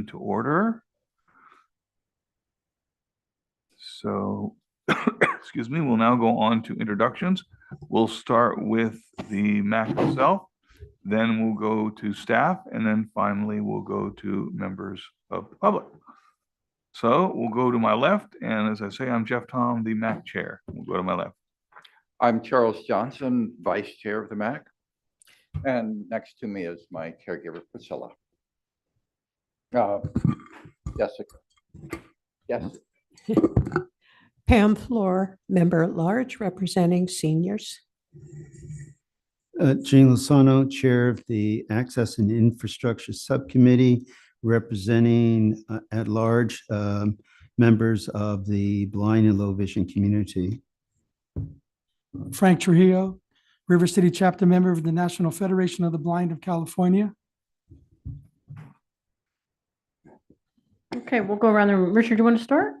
into order. So, excuse me, we'll now go on to introductions. We'll start with the MAC itself, then we'll go to staff, and then finally we'll go to members of the public. So we'll go to my left, and as I say, I'm Jeff Tom, the MAC chair. We'll go to my left. I'm Charles Johnson, Vice Chair of the MAC. And next to me is my caregiver, Priscilla. Jessica. Yes. Pam Floor, Member at Large, representing seniors. Gene Lozano, Chair of the Access and Infrastructure Subcommittee, representing at large members of the blind and low vision community. Frank Trujillo, River City Chapter Member of the National Federation of the Blind of California. Okay, we'll go around the room. Richard, do you want to start?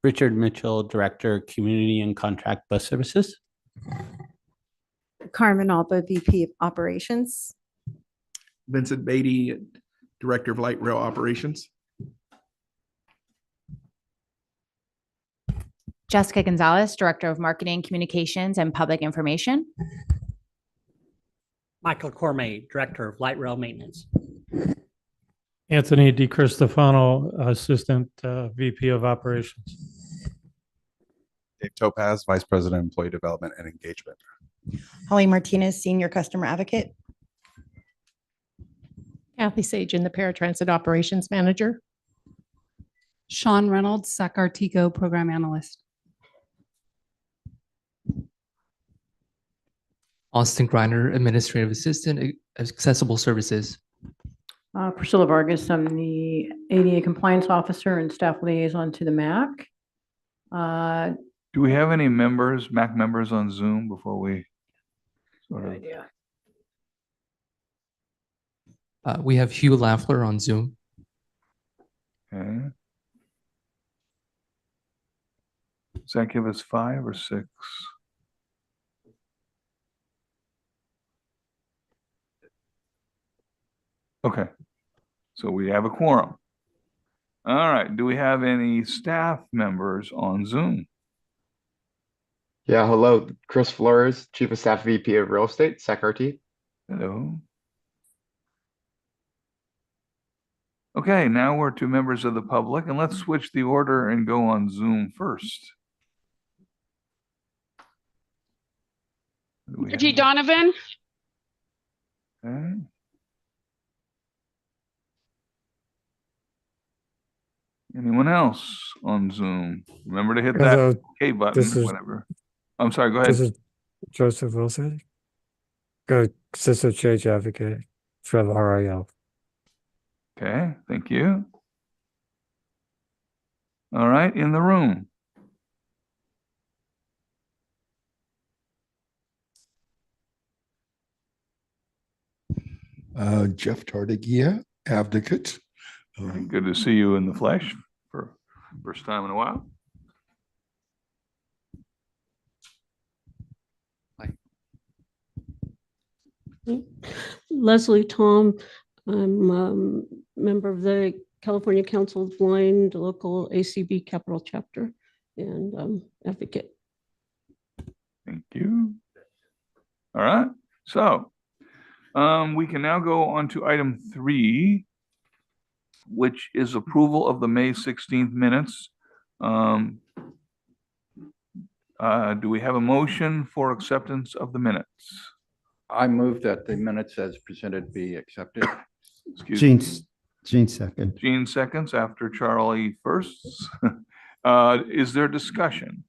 Richard Mitchell, Director, Community and Contract Bus Services. Carmen Alba, VP of Operations. Vincent Beatty, Director of Light Rail Operations. Jessica Gonzalez, Director of Marketing, Communications, and Public Information. Michael Cormay, Director of Light Rail Maintenance. Anthony DiCristofano, Assistant VP of Operations. Dave Topaz, Vice President, Employee Development and Engagement. Holly Martinez, Senior Customer Advocate. Kathy Sagen, the Paratransit Operations Manager. Sean Reynolds, SAC-Artico Program Analyst. Austin Griner, Administrative Assistant, Accessible Services. Priscilla Vargas, I'm the ADA Compliance Officer and Staff Liaison to the MAC. Do we have any members, MAC members on Zoom before we sort of? Yeah. We have Hugh Lafler on Zoom. Okay. Does that give us 5 or 6? Okay, so we have a quorum. All right, do we have any staff members on Zoom? Yeah, hello, Chris Flores, Chief of Staff, VP of Real Estate, SAC-RT. Hello. Okay, now we're to members of the public, and let's switch the order and go on Zoom first. Reggie Donovan. Okay. Anyone else on Zoom? Remember to hit that K button, whatever. I'm sorry, go ahead. This is Joseph Wilson. Good Assistant Change Advocate from RIL. Okay, thank you. All right, in the room. Jeff Tardigia, Advocate. Good to see you in the flesh for first time in a while. Leslie Tom, I'm a member of the California Council of Blind, local ACB Capital Chapter, and advocate. Thank you. All right, so we can now go on to item 3, which is approval of the May 16th minutes. Do we have a motion for acceptance of the minutes? I move that the minutes as presented be accepted. Gene second. Gene seconds after Charlie firsts. Is there discussion?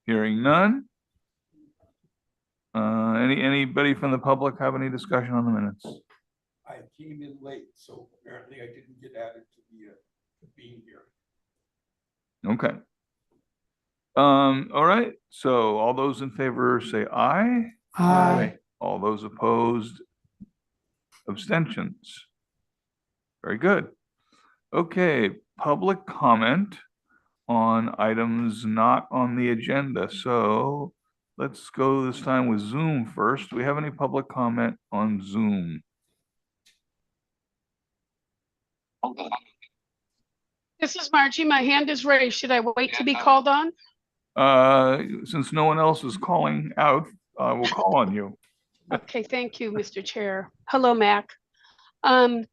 Hearing none. Anybody from the public have any discussion on the minutes? I came in late, so apparently I didn't get added to the being here. Okay. All right. So all those in favor say aye. Aye. All those opposed, abstentions. Very good. Okay, public comment on items not on the agenda. So let's go this time with Zoom first. Do we have any public comment on Zoom? This is Margie. My hand is raised. Should I wait to be called on? Since no one else is calling out, we'll call on you. Okay, thank you, Mr. Chair. Hello, Mac. I,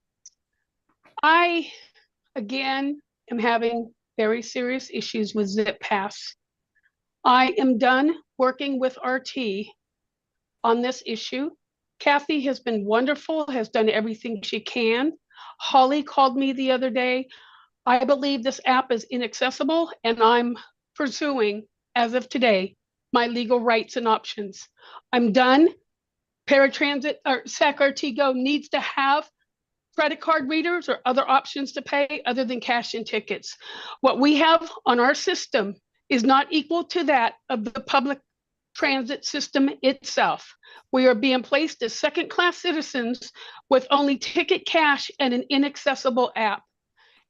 again, am having very serious issues with Zip Pass. I am done working with RT on this issue. Kathy has been wonderful, has done everything she can. Holly called me the other day. I believe this app is inaccessible, and I'm pursuing, as of today, my legal rights and options. I'm done. Paratransit or SAC-RT Go needs to have credit card readers or other options to pay other than cash and tickets. What we have on our system is not equal to that of the public transit system itself. We are being placed as second-class citizens with only ticket cash and an inaccessible app.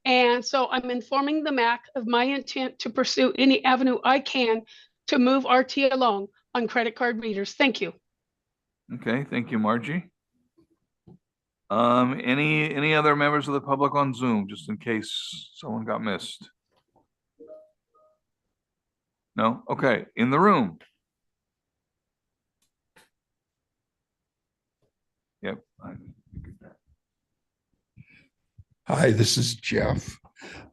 And so I'm informing the MAC of my intent to pursue any avenue I can to move RT along on credit card readers. Thank you. Okay, thank you, Margie. Any other members of the public on Zoom, just in case someone got missed? No? Okay, in the room. Yep. Hi, this is Jeff.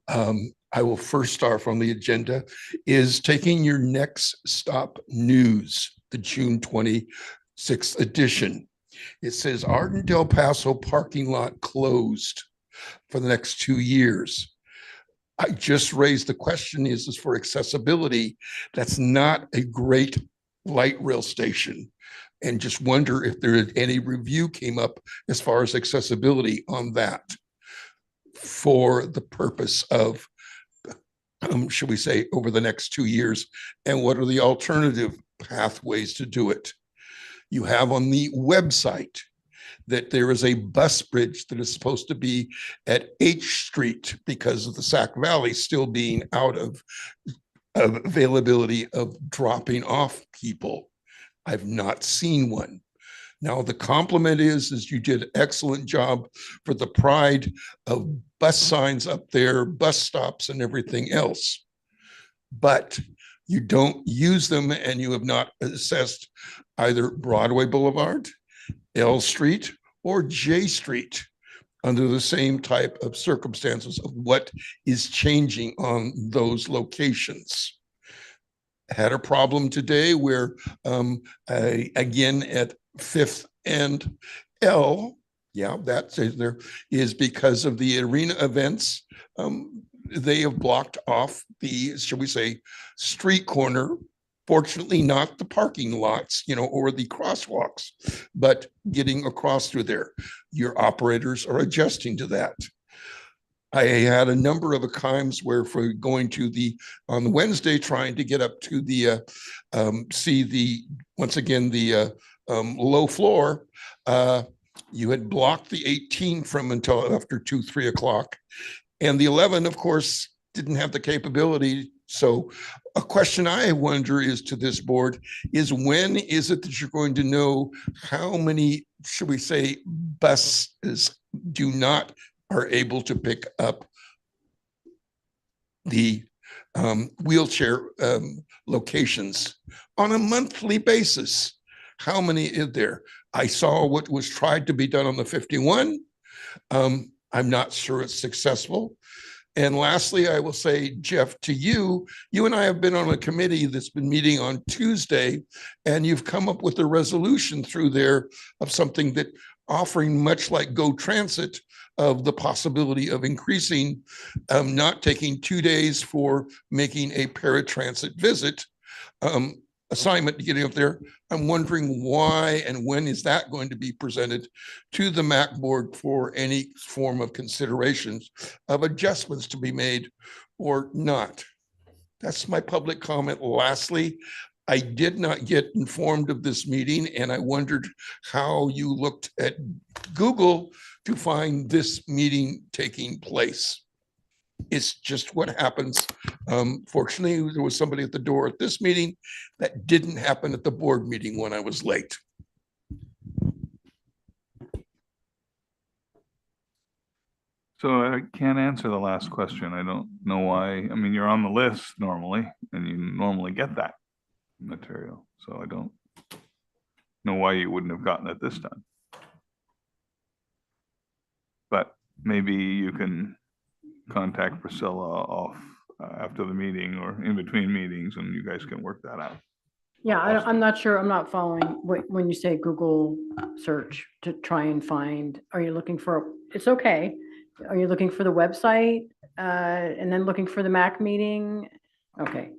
I will first start from the agenda is taking your next stop news, the June 26th edition. It says Arden Del Paso parking lot closed for the next 2 years. I just raised the question, is this for accessibility? That's not a great light rail station. And just wonder if there any review came up as far as accessibility on that for the purpose of, should we say, over the next 2 years, and what are the alternative pathways to do it? You have on the website that there is a bus bridge that is supposed to be at H Street because of the Sac Valley still being out of availability of dropping off people. I've not seen one. Now, the compliment is you did an excellent job for the pride of bus signs up there, bus stops and everything else. But you don't use them, and you have not assessed either Broadway Boulevard, L Street, or J Street under the same type of circumstances of what is changing on those locations. Had a problem today where, again, at 5th and L, yeah, that's there, is because of the arena events. They have blocked off the, shall we say, street corner. Fortunately, not the parking lots, or the crosswalks, but getting across through there. Your operators are adjusting to that. I had a number of times where for going to on Wednesday, trying to get up to the, see once again, the low floor, you had blocked the 18 from until after 2, 3 o'clock. And the 11, of course, didn't have the capability. So a question I wonder is to this board is, when is it that you're going to know how many, should we say, buses are able to pick up the wheelchair locations on a monthly basis? How many is there? I saw what was tried to be done on the 51. I'm not sure it's successful. And lastly, I will say, Jeff, to you and I have been on a committee that's been meeting on Tuesday, and you've come up with a resolution through there of something that offering, much like Go Transit, of the possibility of increasing, not taking 2 days for making a paratransit visit, assignment to getting up there. I'm wondering why and when is that going to be presented to the MAC board for any form of considerations of adjustments to be made or not? That's my public comment. Lastly, I did not get informed of this meeting, and I wondered how you looked at Google to find this meeting taking place. It's just what happens. Fortunately, there was somebody at the door at this meeting. That didn't happen at the board meeting when I was late. So I can't answer the last question. I don't know why. I mean, you're on the list normally, and you normally get that material. So I don't know why you wouldn't have gotten it this time. But maybe you can contact Priscilla off after the meeting or in between meetings, and you guys can work that out. Yeah, I'm not sure. I'm not following when you say Google search to try and find, are you looking for, it's okay. Are you looking for the website and then looking for the MAC meeting? Okay.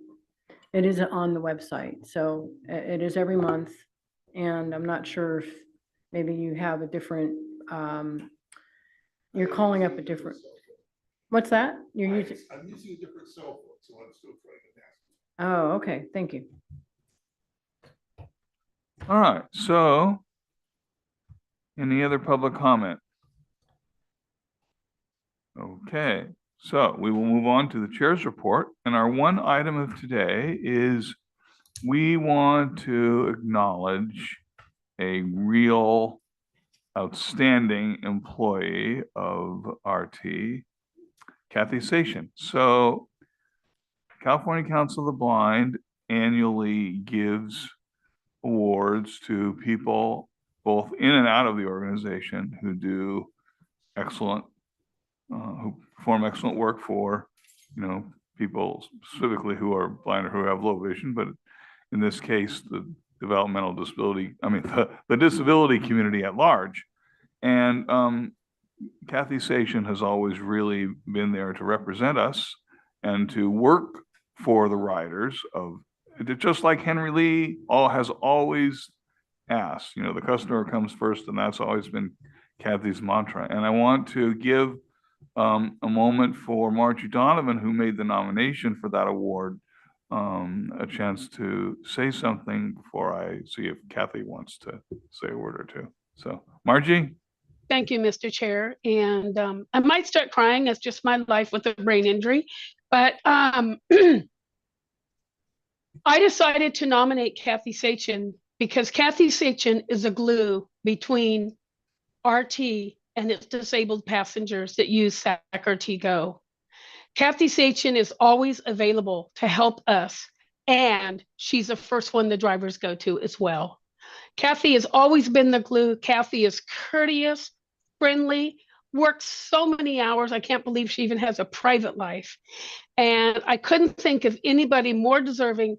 It is on the website. So it is every month. And I'm not sure if maybe you have a different, you're calling up a different, what's that? You're using? I'm using a different cell phone, so I'm still trying to ask. Oh, okay. Thank you. All right. So any other public comment? Okay, so we will move on to the chair's report. And our one item of today is we want to acknowledge a real outstanding employee of RT, Kathy Sation. So California Council of the Blind annually gives awards to people both in and out of the organization who do excellent who perform excellent work for, people specifically who are blind or who have low vision, but in this case, the developmental disability, the disability community at large. And Kathy Sation has always really been there to represent us and to work for the riders of, just like Henry Lee has always asked, the customer comes first, and that's always been Kathy's mantra. And I want to give a moment for Margie Donovan, who made the nomination for that award, a chance to say something before I see if Kathy wants to say a word or two. So, Margie? Thank you, Mr. Chair. And I might start crying. It's just my life with a brain injury. But I decided to nominate Kathy Sachin because Kathy Sachin is a glue between RT and its disabled passengers that use SAC-RT Go. Kathy Sachin is always available to help us, and she's the first one the drivers go to as well. Kathy has always been the glue. Kathy is courteous, friendly, works so many hours. I can't believe she even has a private life. And I couldn't think of anybody more deserving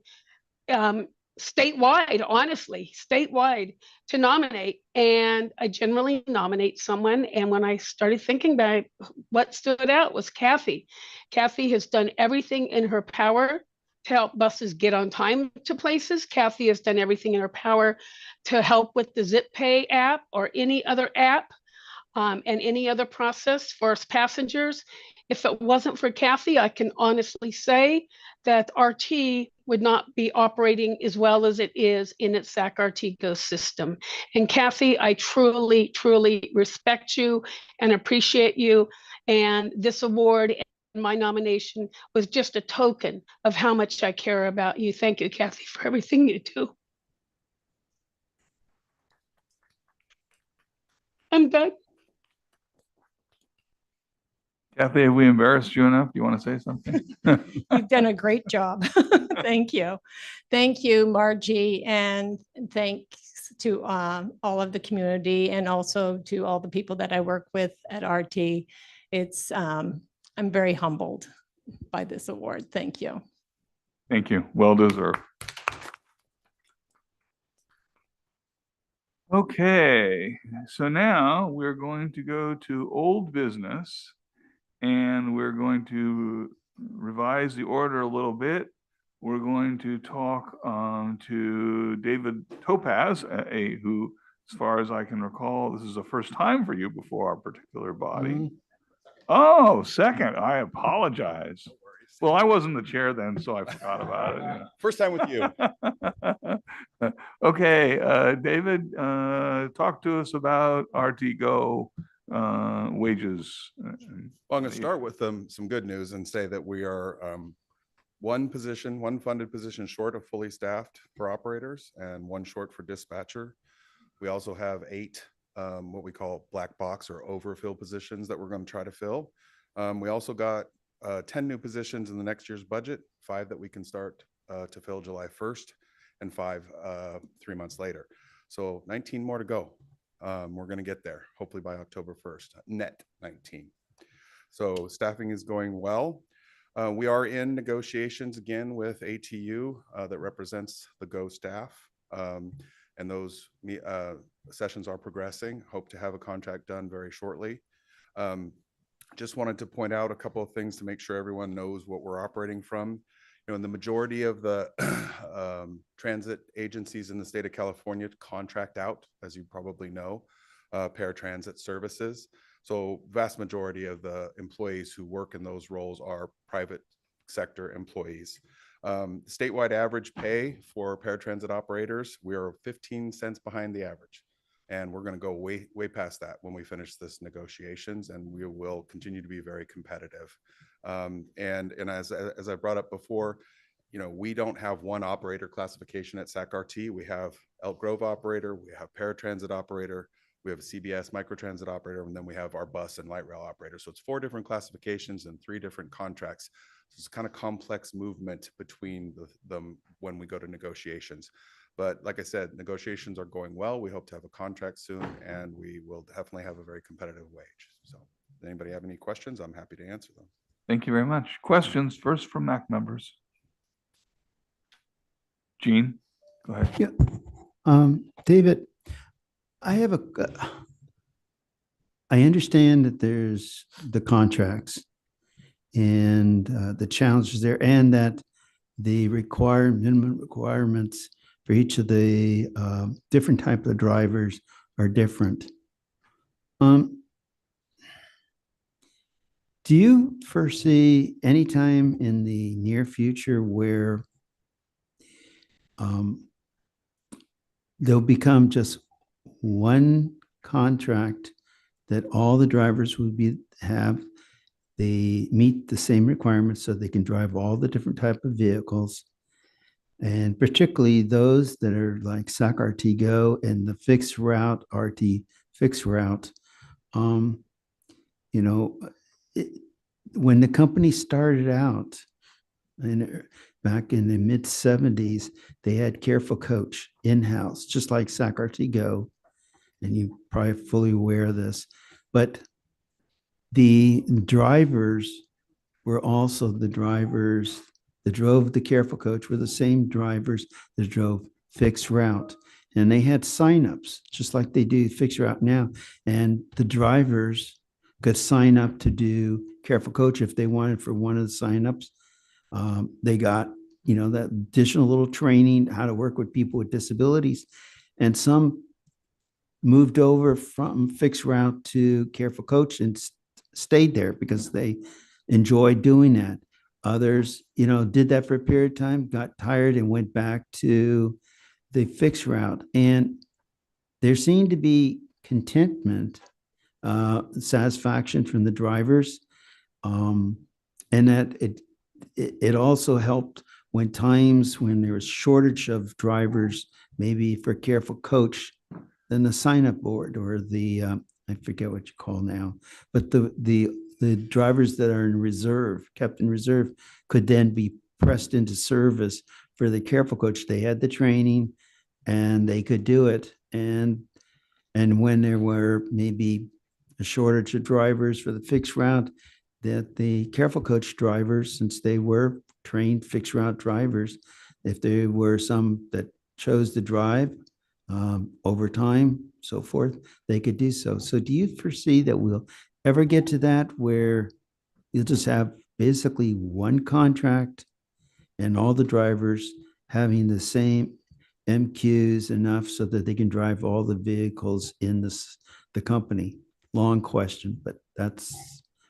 statewide, honestly, statewide to nominate. And I generally nominate someone. And when I started thinking about it, what stood out was Kathy. Kathy has done everything in her power to help buses get on time to places. Kathy has done everything in her power to help with the Zip Pay app or any other app and any other process for us passengers. If it wasn't for Kathy, I can honestly say that RT would not be operating as well as it is in its SAC-RT Go system. And Kathy, I truly, truly respect you and appreciate you. And this award and my nomination was just a token of how much I care about you. Thank you, Kathy, for everything you do. I'm done. Kathy, have we embarrassed you enough? You want to say something? You've done a great job. Thank you. Thank you, Margie, and thanks to all of the community and also to all the people that I work with at RT. It's I'm very humbled by this award. Thank you. Thank you. Well deserved. Okay, so now we're going to go to old business. And we're going to revise the order a little bit. We're going to talk to David Topaz, who, as far as I can recall, this is the first time for you before our particular body. Oh, second. I apologize. Well, I wasn't the chair then, so I forgot about it. First time with you. Okay, David, talk to us about RT Go wages. Well, I'm going to start with some good news and say that we are one funded position short of fully staffed for operators and one short for dispatcher. We also have 8 what we call black box or overfill positions that we're going to try to fill. We also got 10 new positions in the next year's budget, 5 that we can start to fill July 1st and 5 3 months later. So 19 more to go. We're going to get there hopefully by October 1st, net 19. So staffing is going well. We are in negotiations again with ATU that represents the GO staff. And those sessions are progressing. Hope to have a contract done very shortly. Just wanted to point out a couple of things to make sure everyone knows what we're operating from. You know, in the majority of the transit agencies in the state of California contract out, as you probably know, paratransit services. So vast majority of the employees who work in those roles are private sector employees. Statewide average pay for paratransit operators, we are 15 cents behind the average. And we're going to go way past that when we finish this negotiations, and we will continue to be very competitive. And as I brought up before, you know, we don't have one operator classification at SAC-RT. We have Elk Grove operator, we have paratransit operator, we have a CBS microtransit operator, and then we have our bus and light rail operator. So it's 4 different classifications and 3 different contracts. So it's kind of complex movement between them when we go to negotiations. But like I said, negotiations are going well. We hope to have a contract soon, and we will definitely have a very competitive wage. So if anybody have any questions, I'm happy to answer them. Thank you very much. Questions first from MAC members. Gene, go ahead. Yeah. David, I understand that there's the contracts and the challenges there, and that the minimum requirements for each of the different type of drivers are different. Do you foresee any time in the near future where there'll become just one contract that all the drivers would they meet the same requirements so they can drive all the different type of vehicles, and particularly those that are like SAC-RT Go and the fixed route, RT fixed route? You know, when the company started out back in the mid 70s, they had Careful Coach in-house, just like SAC-RT Go. And you're probably fully aware of this. But the drivers were also the drivers that drove the Careful Coach were the same drivers that drove fixed route. And they had signups, just like they do fixed route now. And the drivers could sign up to do Careful Coach if they wanted for one of the signups. They got, you know, that additional little training, how to work with people with disabilities. And some moved over from fixed route to Careful Coach and stayed there because they enjoyed doing that. Others, you know, did that for a period of time, got tired and went back to the fixed route. And there seemed to be contentment, satisfaction from the drivers. And that it also helped when there was shortage of drivers, maybe for Careful Coach, then the sign-up board or the I forget what you call now, but the drivers that are in reserve, kept in reserve, could then be pressed into service for the Careful Coach. They had the training and they could do it. And when there were maybe a shortage of drivers for the fixed route, that the Careful Coach drivers, since they were trained fixed route drivers, if there were some that chose to drive over time, so forth, they could do so. So do you foresee that we'll ever get to that where you'll just have basically one contract and all the drivers having the same MQs enough so that they can drive all the vehicles in the company? Long question, but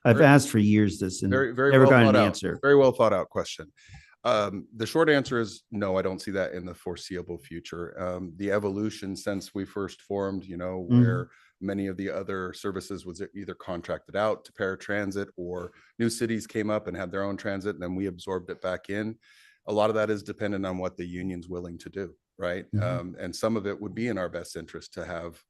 I've asked for years this and very never well got thought an out. answer. Very well thought out question. The short answer is no, I don't see that in the foreseeable future. The evolution since we first formed, you know, where Many of the other services was either contracted out to paratransit, or new cities came up and had their own transit, and then we absorbed it back in. A lot of that is dependent on what the union's willing to do, right? And some of it would be in our best interest to have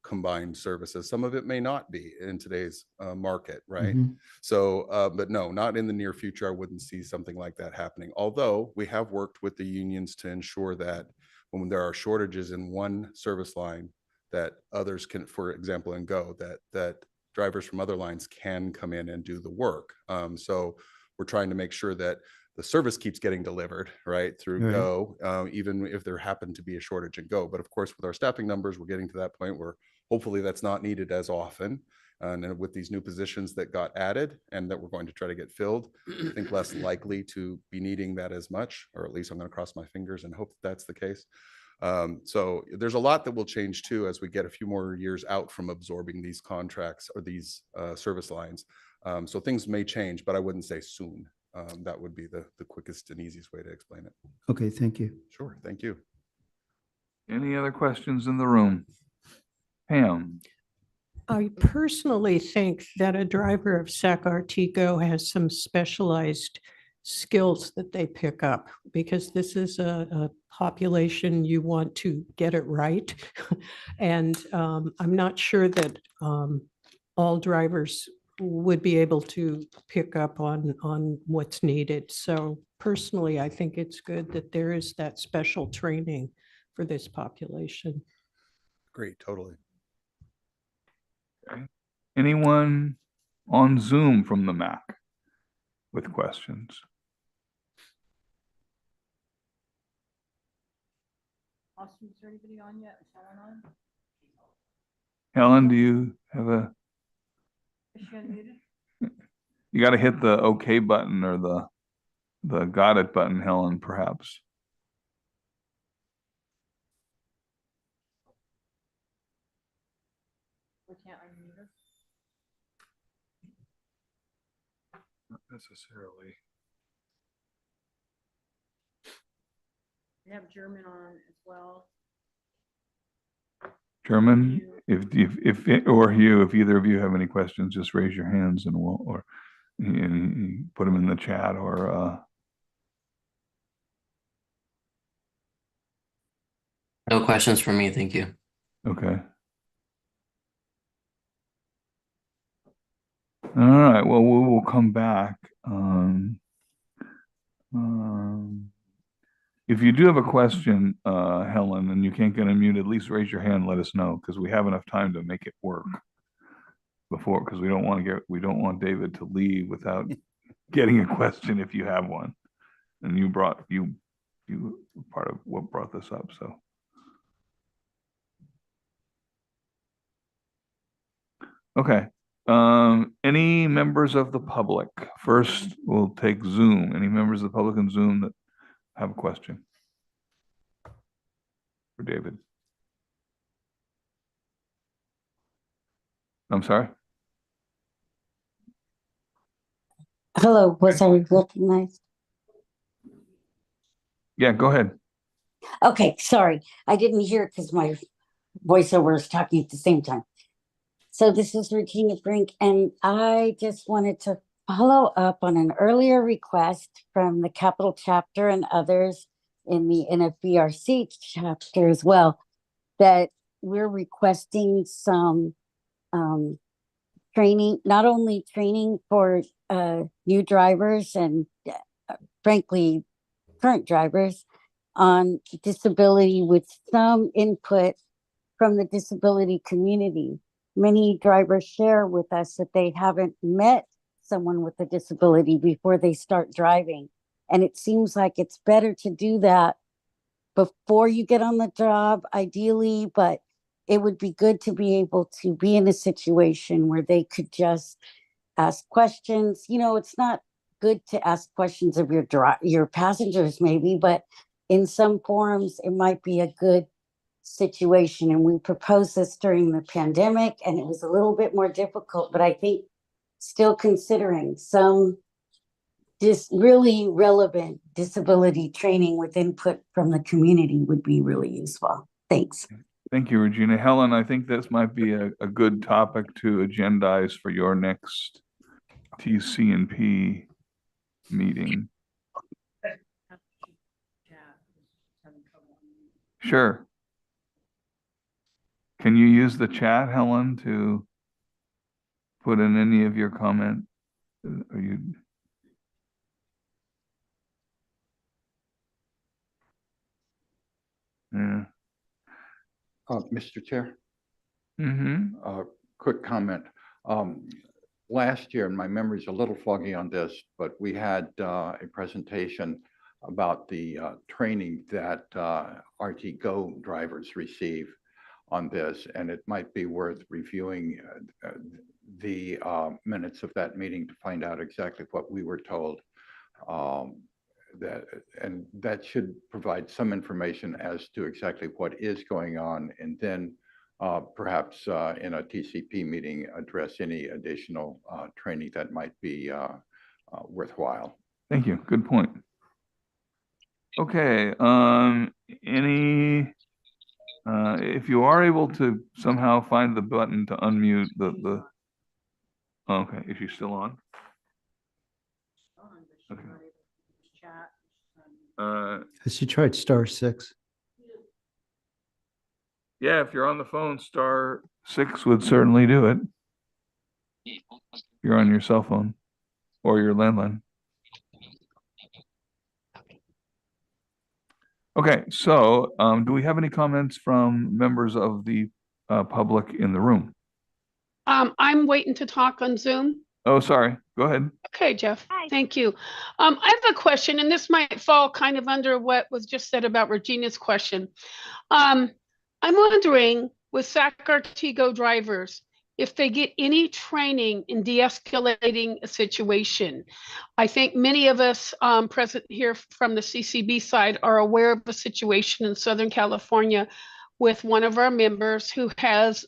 combined services. Some of it may not be in today's market, right? So, but no, not in the near future. I wouldn't see something like that happening. Although we have worked with the unions to ensure that when there are shortages in one service line, that others can, for example, in Go, that drivers from other lines can come in and do the work. So we're trying to make sure that the service keeps getting delivered, right, through Right. Go, even if there happened to be a shortage in Go. But of course, with our staffing numbers, we're getting to that point where hopefully that's not needed as often. And with these new positions that got added and that we're going to try to get filled, I think less likely to be needing that as much, or at least I'm going to cross my fingers and hope that that's the case. So there's a lot that will change too as we get a few more years out from absorbing these contracts or these service lines. So things may change, but I wouldn't say soon. That would be the quickest and easiest way to explain it. Okay, thank you. Sure, thank you. Any other questions in the room? Pam? I personally think that a driver of SAC-RT Go has some specialized skills that they pick up, because this is a population you want to get it right. And I'm not sure that all drivers would be able to pick up on what's needed. So personally, I think it's good that there is that special training for this population. Great, totally. Okay. Anyone on Zoom from the MAC with questions? Austin, is there anybody on yet? Is Helen on? Helen, do you have a, Is she unmuted? you got to hit the OK button or the got it button, Helen, perhaps. We can't unmute her. Not necessarily. We have German on as well. German, if either of you have any questions, just raise your hands and we'll, or and put them in the chat, or No questions for me, thank you. okay. All right, well, we will come back. If you do have a question, Helen, and you can't get unmuted, at least raise your hand and let us know, because we have enough time to make it work before, because we don't want David to leave without getting a question if you have one. And you were part of what brought this up, so. Okay. Any members of the public? First, we'll take Zoom. Any members of the public in Zoom that have a question for David? I'm sorry? Hello, was I recognized? Yeah, go ahead. Okay, sorry. I didn't hear it because my voiceover is talking at the same time. So this is Regina Brink, and I just wanted to follow up on an earlier request from the Capital Chapter and others in the NFBRC chapter as well, that we're requesting some training, not only training for new drivers and frankly, current drivers on disability, with some input from the disability community. Many drivers share with us that they haven't met someone with a disability before they start driving. And it seems like it's better to do that before you get on the job, ideally, but it would be good to be able to be in a situation where they could just ask questions. You know, it's not good to ask questions of your passengers maybe, but in some forums, it might be a good situation. And we proposed this during the pandemic, and it was a little bit more difficult, but I think still considering some really relevant disability training with input from the community would be really useful. Thanks. Thank you, Regina. Helen, I think this might be a good topic to agendize for your next TC&P meeting. Sure. Can you use the chat, Helen, to put in any of your comment? Are you? Yeah. Mr. Chair, Mm-hmm. quick comment. Last year, and my memory's a little foggy on this, but we had a presentation about the training that RT Go drivers receive on this, and it might be worth reviewing the minutes of that meeting to find out exactly what we were told. That should provide some information as to exactly what is going on, and then perhaps in a TCP meeting address any additional training that might be worthwhile. Thank you. Good point. Okay. If you are able to somehow find the button to unmute the okay, is she still on? Okay. Has she tried *6? Yeah, if you're on the phone, *6 would certainly do it. You're on your cell phone or your landline. Okay, so do we have any comments from members of the public in the room? I'm waiting to talk on Zoom. Oh, sorry. Go ahead. Okay, Jeff. Thank you. I have a question, and this might fall kind of under what was just said about Regina's question. I'm wondering with SAC-RT Go drivers, if they get any training in de-escalating a situation. I think many of us present here from the CCB side are aware of a situation in Southern California with one of our members who has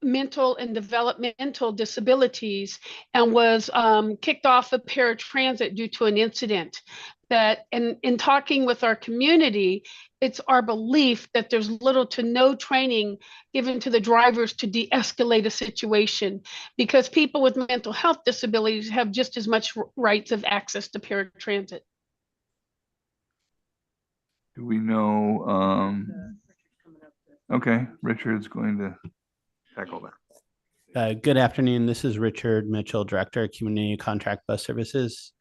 mental and developmental disabilities and was kicked off of paratransit due to an incident. That in talking with our community, it's our belief that there's little to no training given to the drivers to de-escalate a situation, because people with mental health disabilities have just as much rights of access to paratransit. Do we know? Okay, Richard's going to tackle that. Good afternoon. This is Richard Mitchell, Director of Community Contract Bus Services.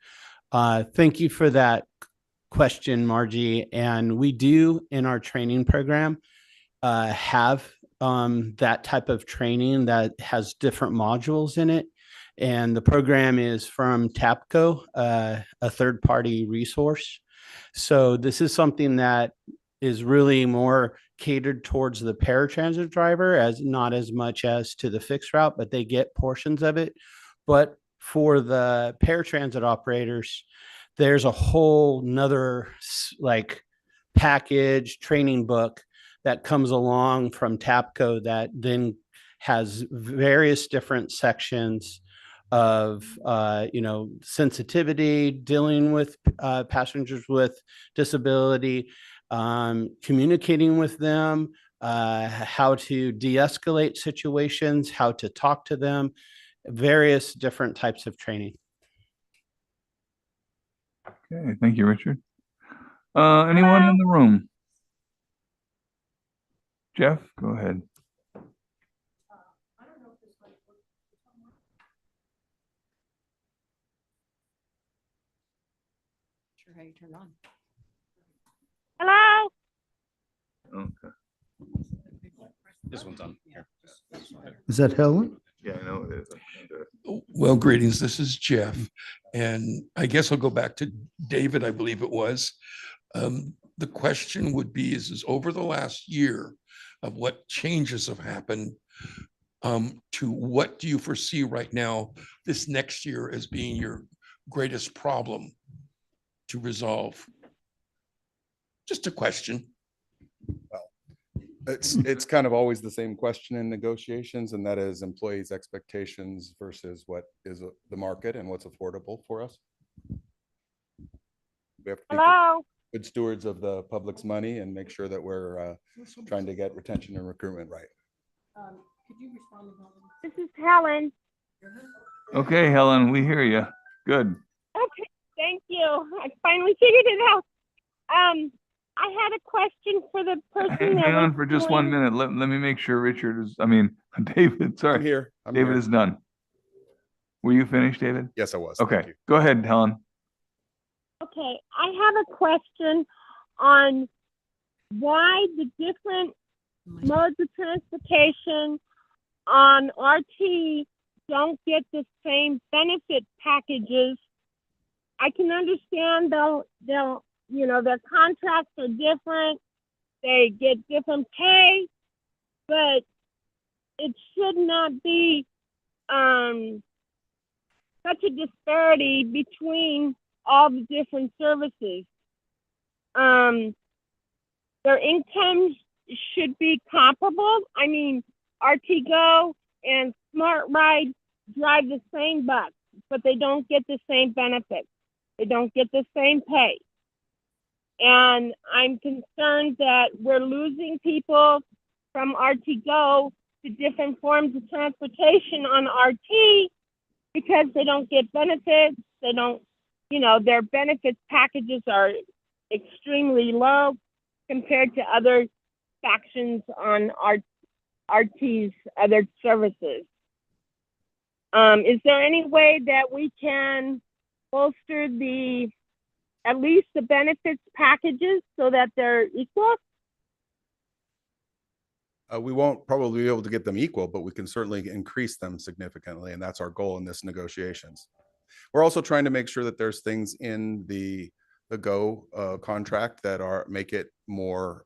Thank you for that question, Margie. And we do in our training program have that type of training that has different modules in it. And the program is from TAPCO, a third-party resource. So this is something that is really more catered towards the paratransit driver, as not as much as to the fixed route, but they get portions of it. But for the paratransit operators, there's a whole nother like package training book that comes along from TAPCO that then has various different sections of sensitivity, dealing with passengers with disability, communicating with them, how to de-escalate situations, how to talk to them, various different types of training. Okay, thank you, Richard. Anyone in the room? Jeff, go ahead. How you turn on? Hello? Okay. This one's on here. Is that Helen? Yeah, I know it is. Well, greetings. This is Jeff. And I guess I'll go back to David, I believe it was. The question would be, is over the last year of what changes have happened, to what do you foresee right now this next year as being your greatest problem to resolve? Just a question. Well, it's kind of always the same question in negotiations, and that is employees' expectations versus what is the market and what's affordable for us. We have to be, Hello? good stewards of the public's money and make sure that we're trying to get retention and recruitment right. Could you respond to Helen? This is Helen. Okay, Helen, we hear you. Good. Okay, thank you. I finally figured it out. I had a question for the person Hang that on was for just 1 doing- minute. Let me make sure Richard is, David, sorry. I'm here. David is done. Were you finished, David? Yes, I was. Thank Okay, you. go ahead, Helen. Okay, I have a question on why the different modes of transportation on RT don't get the same benefit packages. I can understand they'll their contracts are different, they get different pay, but it should not be such a disparity between all the different services. Their incomes should be comparable. I mean, RT Go and Smart Ride drive the same bus, but they don't get the same benefits. They don't get the same pay. And I'm concerned that we're losing people from RT Go to different forms of transportation on RT because they don't get benefits. They don't, their benefits packages are extremely low compared to other factions on RT's other services. Is there any way that we can bolster at least the benefits packages so that they're equal? We won't probably be able to get them equal, but we can certainly increase them significantly, and that's our goal in this negotiations. We're also trying to make sure that there's things in the Go contract that make it more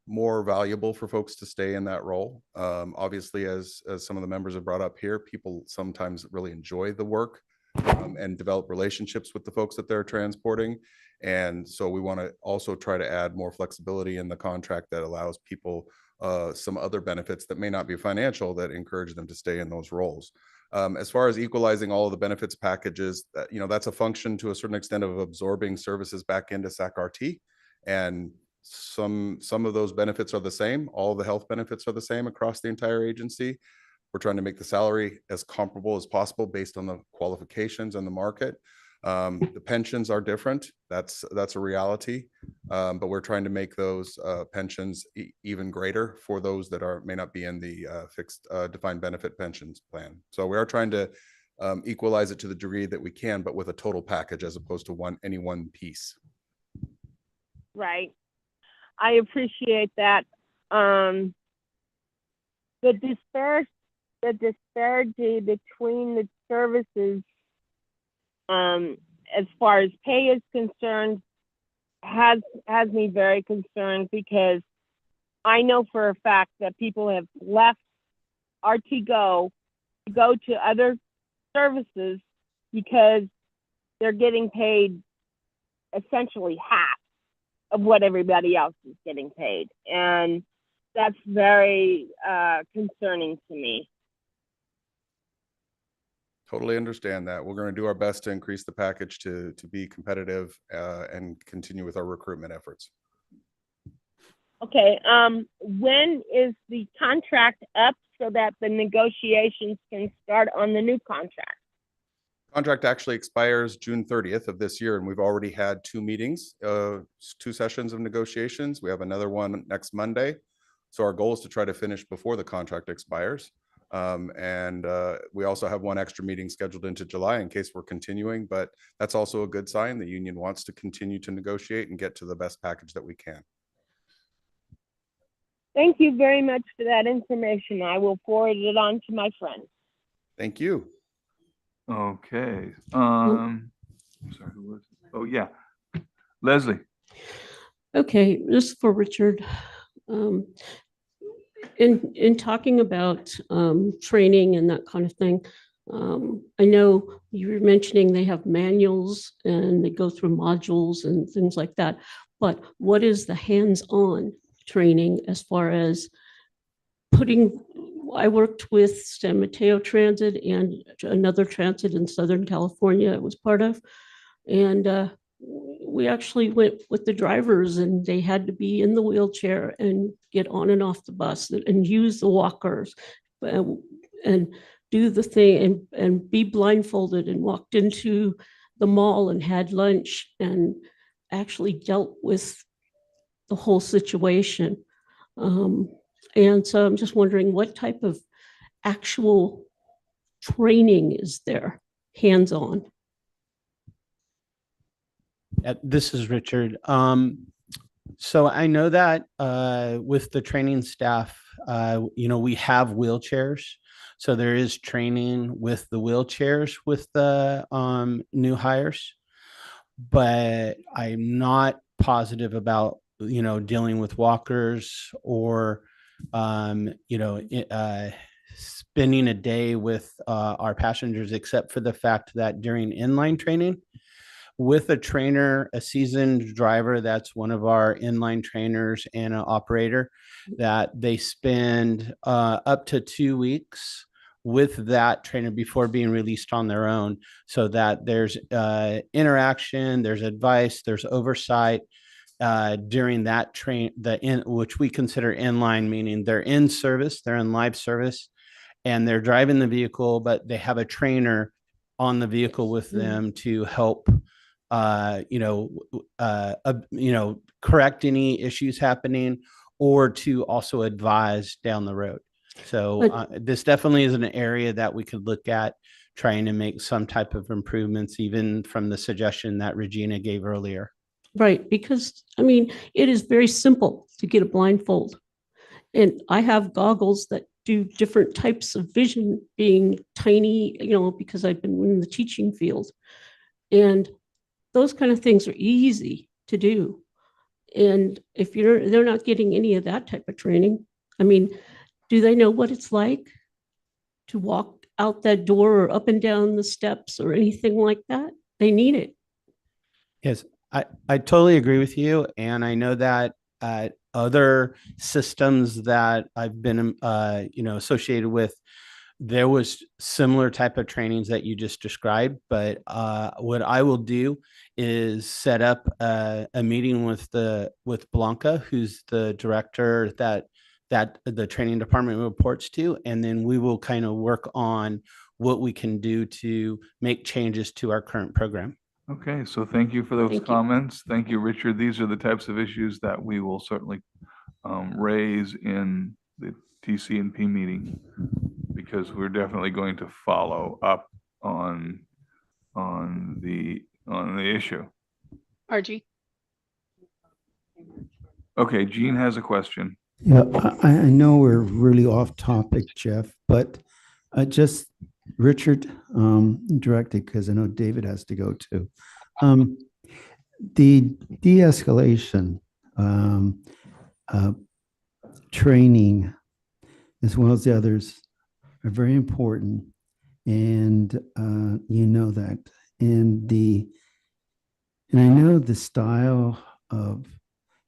valuable for folks to stay in that role. Obviously, as some of the members have brought up here, people sometimes really enjoy the work and develop relationships with the folks that they're transporting. And so we want to also try to add more flexibility in the contract that allows people some other benefits that may not be financial that encourage them to stay in those roles. As far as equalizing all of the benefits packages, that's a function to a certain extent of absorbing services back into SAC-RT. And some of those benefits are the same. All the health benefits are the same across the entire agency. We're trying to make the salary as comparable as possible based on the qualifications and the market. The pensions are different. That's a reality. But we're trying to make those pensions even greater for those that may not be in the fixed defined benefit pensions plan. So we are trying to equalize it to the degree that we can, but with a total package as opposed to any one piece. Right. I appreciate that. The disparity between the services as far as pay is concerned has me very concerned, because I know for a fact that people have left RT Go to go to other services because they're getting paid essentially half of what everybody else is getting paid. And that's very concerning to me. Totally understand that. We're going to do our best to increase the package to be competitive and continue with our recruitment efforts. Okay, when is the contract up so that the negotiations can start on the new contract? Contract actually expires June 30th of this year, and we've already had 2 meetings, 2 sessions of negotiations. We have another one next Monday. So our goal is to try to finish before the contract expires. We also have 1 extra meeting scheduled into July in case we're continuing, but that's also a good sign. The union wants to continue to negotiate and get to the best package that we can. Thank you very much for that information. I will forward it on to my friends. Thank you. Okay. Sorry, who was it? Oh, yeah. Leslie. Okay, this is for Richard. In talking about training and that kind of thing, I know you were mentioning they have manuals and they go through modules and things like that, but what is the hands-on training as far as I worked with San Mateo Transit and another transit in Southern California I was part of, and we actually went with the drivers and they had to be in the wheelchair and get on and off the bus and use the walkers and do the thing and be blindfolded, and walked into the mall and had lunch and actually dealt with the whole situation. And so I'm just wondering what type of actual training is there, hands-on? This is Richard. So I know that with the training staff, we have wheelchairs. So there is training with the wheelchairs with the new hires, but I'm not positive about, dealing with walkers or, spending a day with our passengers, except for the fact that during inline training, with a trainer, a seasoned driver, that's one of our inline trainers and an operator, that they spend up to 2 weeks with that trainer before being released on their own, so that there's interaction, there's advice, there's oversight during that which we consider inline, meaning they're in service, they're in live service, and they're driving the vehicle, but they have a trainer on the vehicle with them to help correct any issues happening, or to also advise down the road. So this definitely is an area that we could look at trying to make some type of improvements, even from the suggestion that Regina gave earlier. Right, because it is very simple to get a blindfold. And I have goggles that do different types of vision, being tiny, because I've been in the teaching field. And those kind of things are easy to do. And if they're not getting any of that type of training, do they know what it's like to walk out that door or up and down the steps or anything like that? They need it. Yes, I totally agree with you. And I know that other systems that I've been, associated with, there was similar type of trainings that you just described. But what I will do is set up a meeting with Blanca, who's the director that the training department reports to, and then we will kind of work on what we can do to make changes to our current program. Okay, so thank you for those comments. Thank you, Richard. These are the types of issues that we will certainly raise in the TC&P meeting, because we're definitely going to follow up on the issue. RG. Okay, Jean has a question. Yeah, I know we're really off topic, Jeff, but just Richard, directed, because I know David has to go too. The de-escalation training, as well as the others, are very important, and you know that. And I know the style of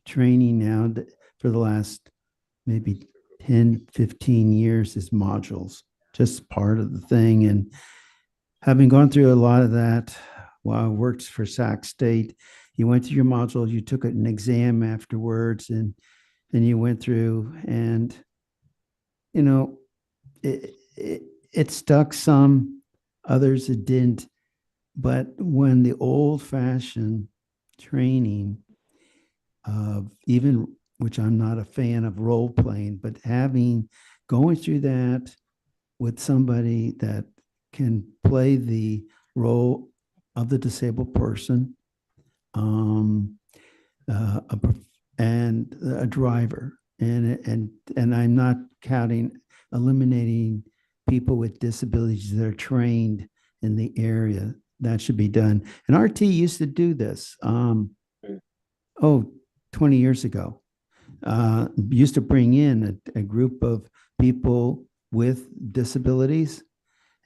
training now that for the last maybe 10, 15 years is modules, just part of the thing. And having gone through a lot of that while I worked for Sac State, you went through your module, you took an exam afterwards, and then you went through, and it stuck some, others it didn't. But when the old-fashioned training of even, which I'm not a fan of role playing, but going through that with somebody that can play the role of the disabled person, and a driver, and I'm not eliminating people with disabilities that are trained in the area. That should be done. And RT used to do this 20 years ago. Used to bring in a group of people with disabilities,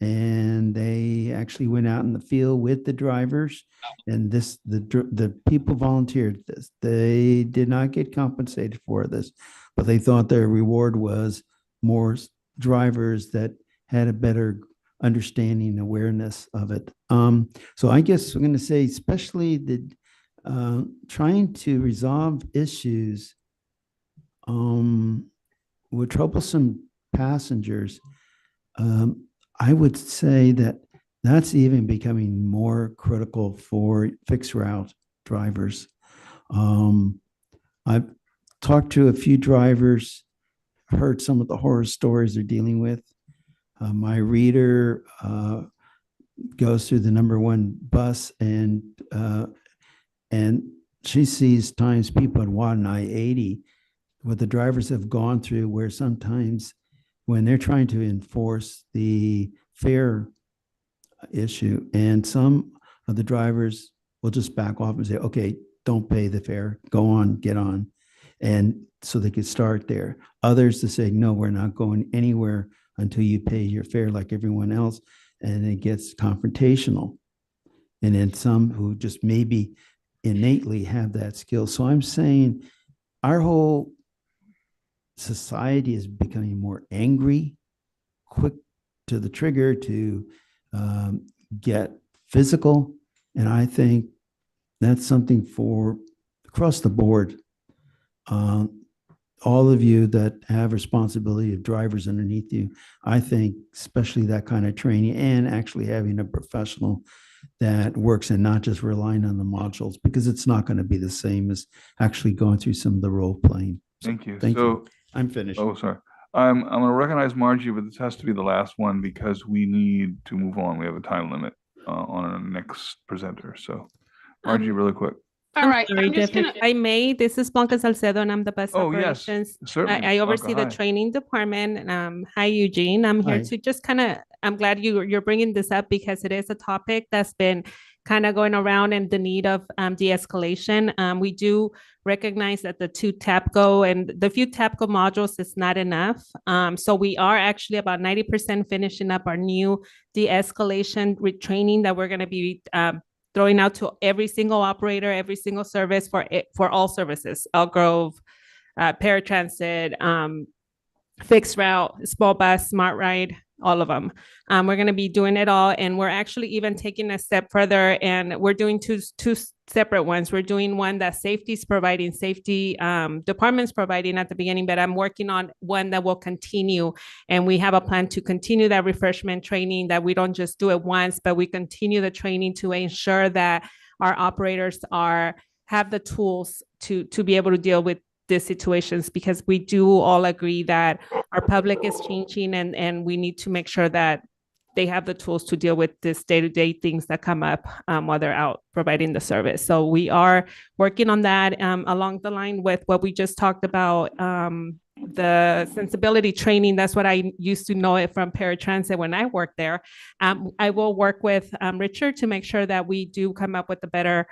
and they actually went out in the field with the drivers, and the people volunteered this. They did not get compensated for this, but they thought their reward was more drivers that had a better understanding, awareness of it. So I guess I'm going to say, especially trying to resolve issues with troublesome passengers. I would say that that's even becoming more critical for fixed route drivers. I've talked to a few drivers, heard some of the horror stories they're dealing with. My reader goes through the number one bus, and she sees times people on Watt and I-80, what the drivers have gone through, where sometimes when they're trying to enforce the fare issue, and some of the drivers will just back off and say, okay, don't pay the fare, go on, get on. And so they could start there. Others to say, no, we're not going anywhere until you pay your fare like everyone else. And it gets confrontational. And then some who just maybe innately have that skill. So I'm saying our whole society is becoming more angry, quick to the trigger to get physical. And I think that's something for across the board. All of you that have responsibility of drivers underneath you, I think especially that kind of training and actually having a professional that works and not just relying on the modules, because it's not going to be the same as actually going through some of the role playing. Thank you. Thank So you. I'm finished. Oh, sorry. I'm going to recognize Margie, but this has to be the last one because we need to move on. We have a time limit on our next presenter. So Margie, really quick. All right, Sorry, I'm just Jeff, gonna, if I may, this is Blanca Salcedo and I'm the bus Oh, yes, operations. certainly. I oversee Blanca, the hi. training department. Hi, Eugene. I'm here Hi. to just kind of, I'm glad you're bringing this up because it is a topic that's been kind of going around and the need of de-escalation. We do recognize that the two TAPCO and the few TAPCO modules is not enough. So we are actually about 90% finishing up our new de-escalation training that we're going to be throwing out to every single operator, every single service for all services, Elk Grove, paratransit, fixed route, small bus, smart ride, all of them. We're going to be doing it all. And we're actually even taking a step further and we're doing two separate ones. We're doing one that safety's providing, safety department's providing at the beginning, but I'm working on one that will continue. And we have a plan to continue that refreshment training, that we don't just do it once, but we continue the training to ensure that our operators have the tools to be able to deal with these situations, because we do all agree that our public is changing and we need to make sure that they have the tools to deal with this day-to-day things that come up while they're out providing the service. So we are working on that along the line with what we just talked about, the sensibility training. That's what I used to know it from paratransit when I worked there. I will work with Richard to make sure that we do come up with a better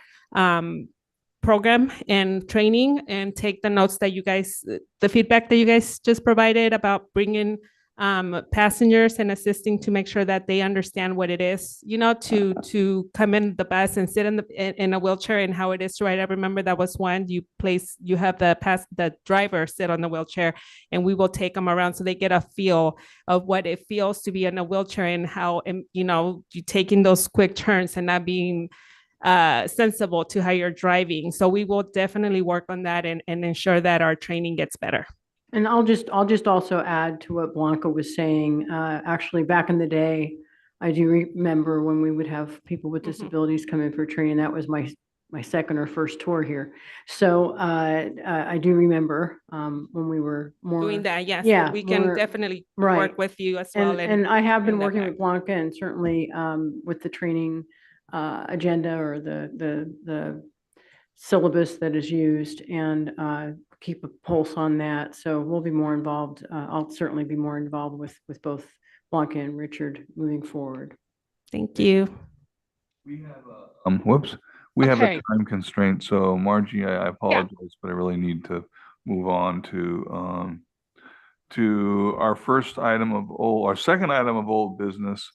program and training and take the notes that you guys, the feedback that you guys just provided about bringing passengers and assisting to make sure that they understand what it is, to come in the bus and sit in a wheelchair and how it is to ride. I remember that was one you have the driver sit on the wheelchair and we will take them around so they get a feel of what it feels to be in a wheelchair and how, you taking those quick turns and not being sensible to how you're driving. So we will definitely work on that and ensure that our training gets better. And I'll just also add to what Blanca was saying. Actually, back in the day, I do remember when we would have people with disabilities come in for training. That was my second or first tour here. So I do remember when we were more doing that. Yes, yeah, we can definitely right. work with you as well. And I have been working with Blanca and certainly with the training agenda or the syllabus that is used, and keep a pulse on that. So we'll be more involved. I'll certainly be more involved with both Blanca and Richard moving forward. Thank you. We have we have a Okay. time constraint. So Margie, I apologize, but I really need to move on to our second item of old business,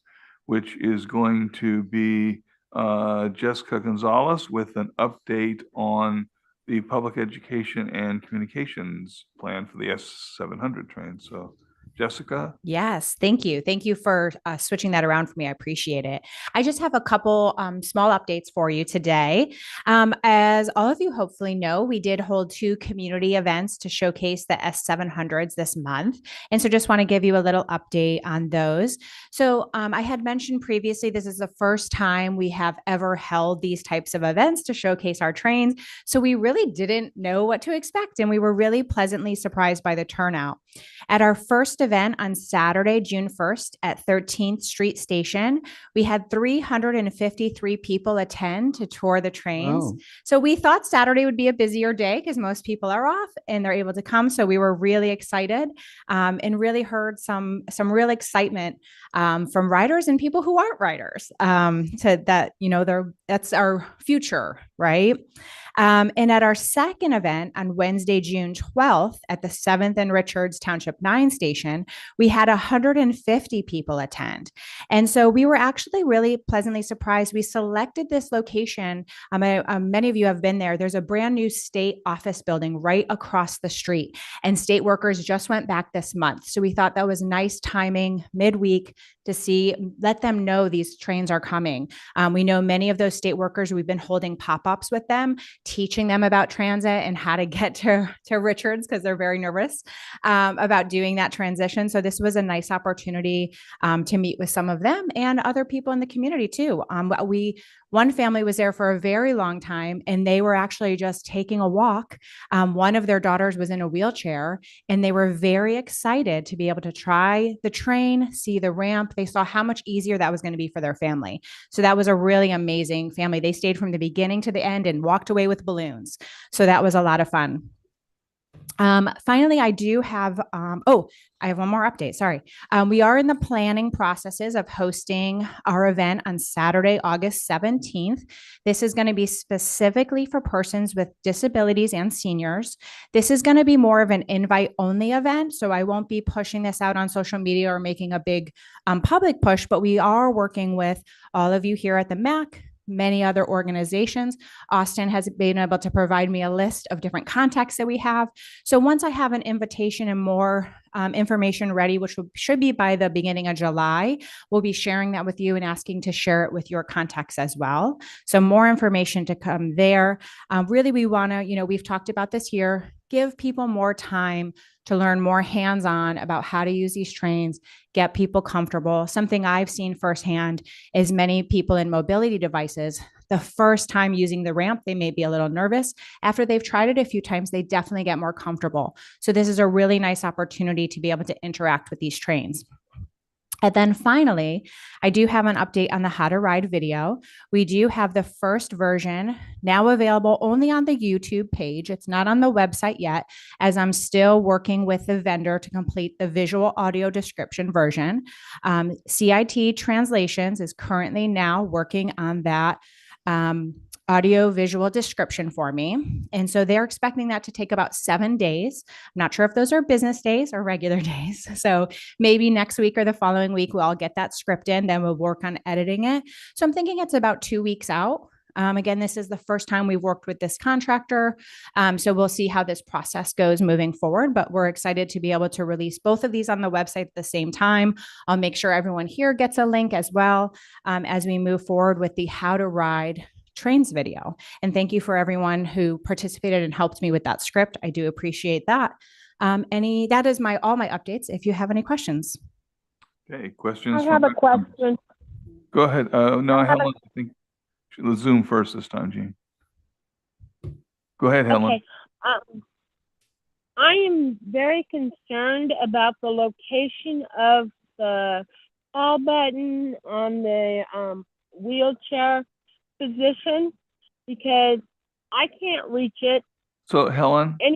which is going to be Jessica Gonzalez with an update on the public education and communications plan for the S700 train. So Jessica? Yes, thank you. Thank you for switching that around for me. I appreciate it. I just have a couple small updates for you today. As all of you hopefully know, we did hold 2 community events to showcase the S700s this month. And so just want to give you a little update on those. So I had mentioned previously, this is the first time we have ever held these types of events to showcase our trains. So we really didn't know what to expect, and we were really pleasantly surprised by the turnout. At our first event on Saturday, June 1st at 13th Street Station, we had 353 people attend to tour the trains. Wow. So we thought Saturday would be a busier day because most people are off and they're able to come. So we were really excited and really heard some real excitement from riders and people who aren't riders. To that, that's our future, right? And at our second event on Wednesday, June 12th at the 7th and Richards Township 9 station, we had 150 people attend. And so we were actually really pleasantly surprised. We selected this location. Many of you have been there. There's a brand new state office building right across the street, and state workers just went back this month. So we thought that was nice timing midweek to let them know these trains are coming. We know many of those state workers, we've been holding pop-ups with them, teaching them about transit and how to get to Richards because they're very nervous about doing that transition. So this was a nice opportunity to meet with some of them and other people in the community too. One family was there for a very long time, and they were actually just taking a walk. One of their daughters was in a wheelchair, and they were very excited to be able to try the train, see the ramp. They saw how much easier that was going to be for their family. So that was a really amazing family. They stayed from the beginning to the end and walked away with balloons. So that was a lot of fun. Finally, I do have, I have one more update. Sorry. We are in the planning processes of hosting our event on Saturday, August 17th. This is going to be specifically for persons with disabilities and seniors. This is going to be more of an invite-only event, so I won't be pushing this out on social media or making a big public push, but we are working with all of you here at the MAC, many other organizations. Austin has been able to provide me a list of different contacts that we have. So once I have an invitation and more information ready, which should be by the beginning of July, we'll be sharing that with you and asking to share it with your contacts as well. So more information to come there. Really, we want to, we've talked about this here, give people more time to learn more hands-on about how to use these trains, get people comfortable. Something I've seen firsthand is many people in mobility devices, the first time using the ramp, they may be a little nervous. After they've tried it a few times, they definitely get more comfortable. So this is a really nice opportunity to be able to interact with these trains. And then finally, I do have an update on the How to Ride video. We do have the first version now available only on the YouTube page. It's not on the website yet, as I'm still working with the vendor to complete the visual audio description version. CIT Translations is currently now working on that audio visual description for me. And so they're expecting that to take about 7 days. I'm not sure if those are business days or regular days. So maybe next week or the following week, we'll get that script in, then we'll work on editing it. So I'm thinking it's about 2 weeks out. Again, this is the first time we've worked with this contractor. So we'll see how this process goes moving forward, but we're excited to be able to release both of these on the website at the same time. I'll make sure everyone here gets a link as well as we move forward with the How to Ride trains video. And thank you for everyone who participated and helped me with that script. I do appreciate that. That is all my updates. If you have any questions. Okay, questions? I have a question. Go ahead. No, Helen, I think let's Zoom first this time, Jean. Go ahead, Helen. Okay. I am very concerned about the location of the call button on the wheelchair position because I can't reach it. So Helen, hang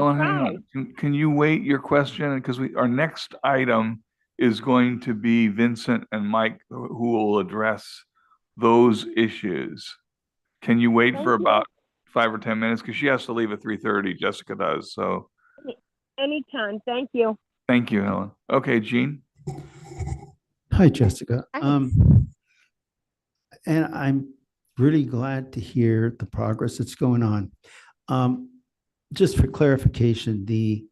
on. Can you wait your question? Because our next item is going to be Vincent and Mike who will address those issues. Can you wait for about 5 or 10 minutes? Because she has to leave at 3:30. Jessica does. So anytime. Thank you. Thank you, Helen. Okay, Jean. Hi, Jessica. Hi. And I'm really glad to hear the progress that's going on. Just for clarification, the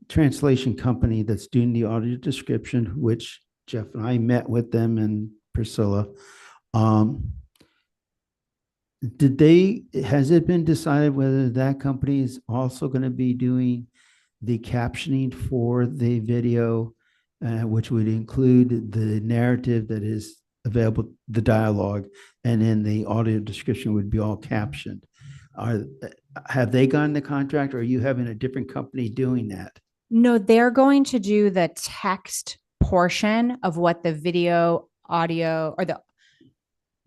translation company that's doing the audio description, which Jeff and I met with them and Priscilla. Has it been decided whether that company is also going to be doing the captioning for the video, which would include the narrative that is available, the dialogue, and then the audio description would be all captioned? Have they gotten the contract, or are you having a different company doing that? No, they're going to do the text portion of what the video, audio, or the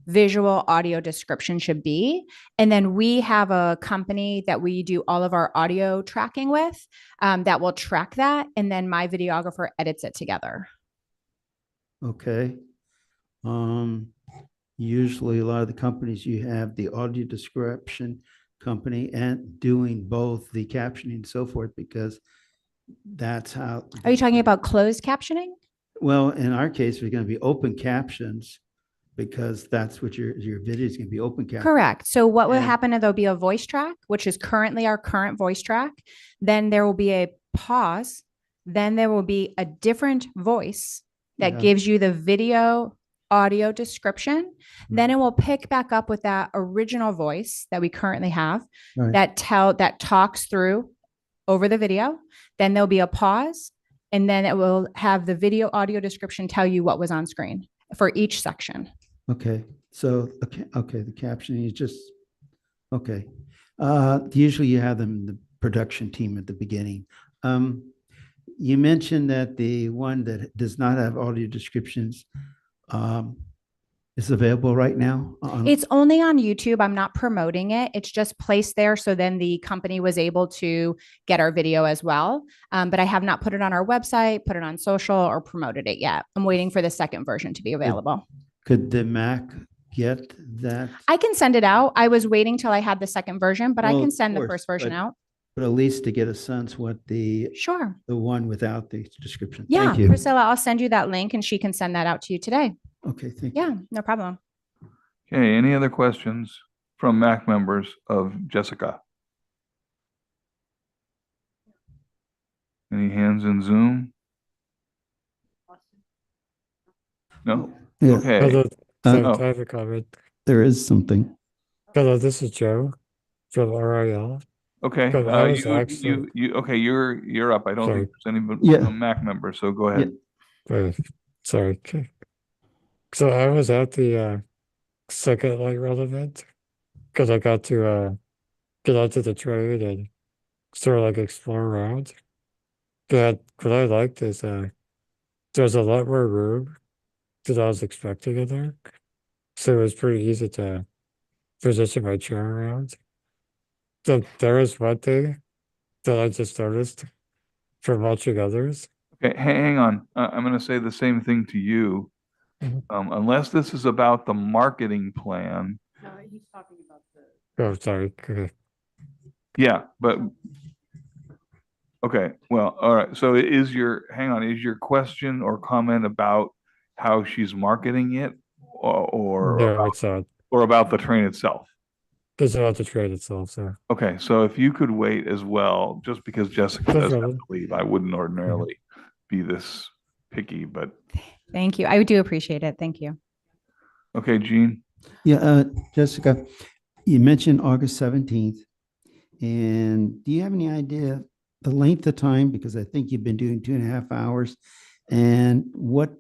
visual audio description should be. And then we have a company that we do all of our audio tracking with, that will track that. And then my videographer edits it together. Okay. Usually a lot of the companies, you have the audio description company and doing both the captioning and so forth, because that's how. Are you talking about closed captioning? Well, in our case, we're going to be open captions, because that's what your video is going to be, open captions. Correct. So what will And- happen is there'll be a voice track, which is currently our current voice track. Then there will be a pause. Then there will be a different voice that Yeah. gives you the video audio description. Then it will pick back up with that original voice that we currently have, Right. that talks through over the video. Then there'll be a pause, and then it will have the video audio description tell you what was on screen for each section. Okay, so, okay, the captioning is just, okay. Usually you have them in the production team at the beginning. You mentioned that the one that does not have audio descriptions is available right now? It's only on YouTube. I'm not promoting it. It's just placed there. So then the company was able to get our video as well. But I have not put it on our website, put it on social, or promoted it yet. I'm waiting for the second version to be available. Could the Mac get that? I can send it out. I was waiting till I had the second version, but I Well, can of send the course, first version but- out. But at least to get a sense what the one without the description. Yeah, Thank you. Priscilla, I'll send you that link and she can send that out to you today. Okay, thank you. Yeah, no problem. Okay, any other questions from MAC members of Jessica? Any hands in Zoom? No? Yeah. Okay. Hello, so Oh. I have a comment. There is something. Hello, this is Joe from RIL. Okay, Because I was actually, okay, you're up. I don't think there's any Yeah. MAC member, so go ahead. sorry. Okay. So I was at the second light relevant because I got to get onto the train and sort of like explore around. But what I liked is there's a lot more room than I was expecting in there. So it was pretty easy to position my chair around. So there is one thing that I just noticed from watching others. Okay, hang on. I'm going to say the same thing to you. Unless this is about the marketing plan. He's talking about the. Oh, sorry. Okay. Yeah, but okay, well, all right. So is your question or comment about how she's marketing it or No, about, it's not. or about the train itself? It's about the train itself, so. Okay, so if you could wait as well, just because Jessica No does have problem. to leave, I wouldn't ordinarily be this picky, but Thank you. I do appreciate it. Thank you. okay, Jean. Yeah, Jessica, you mentioned August 17th. And do you have any idea the length of time? Because I think you've been doing 2.5 hours. And what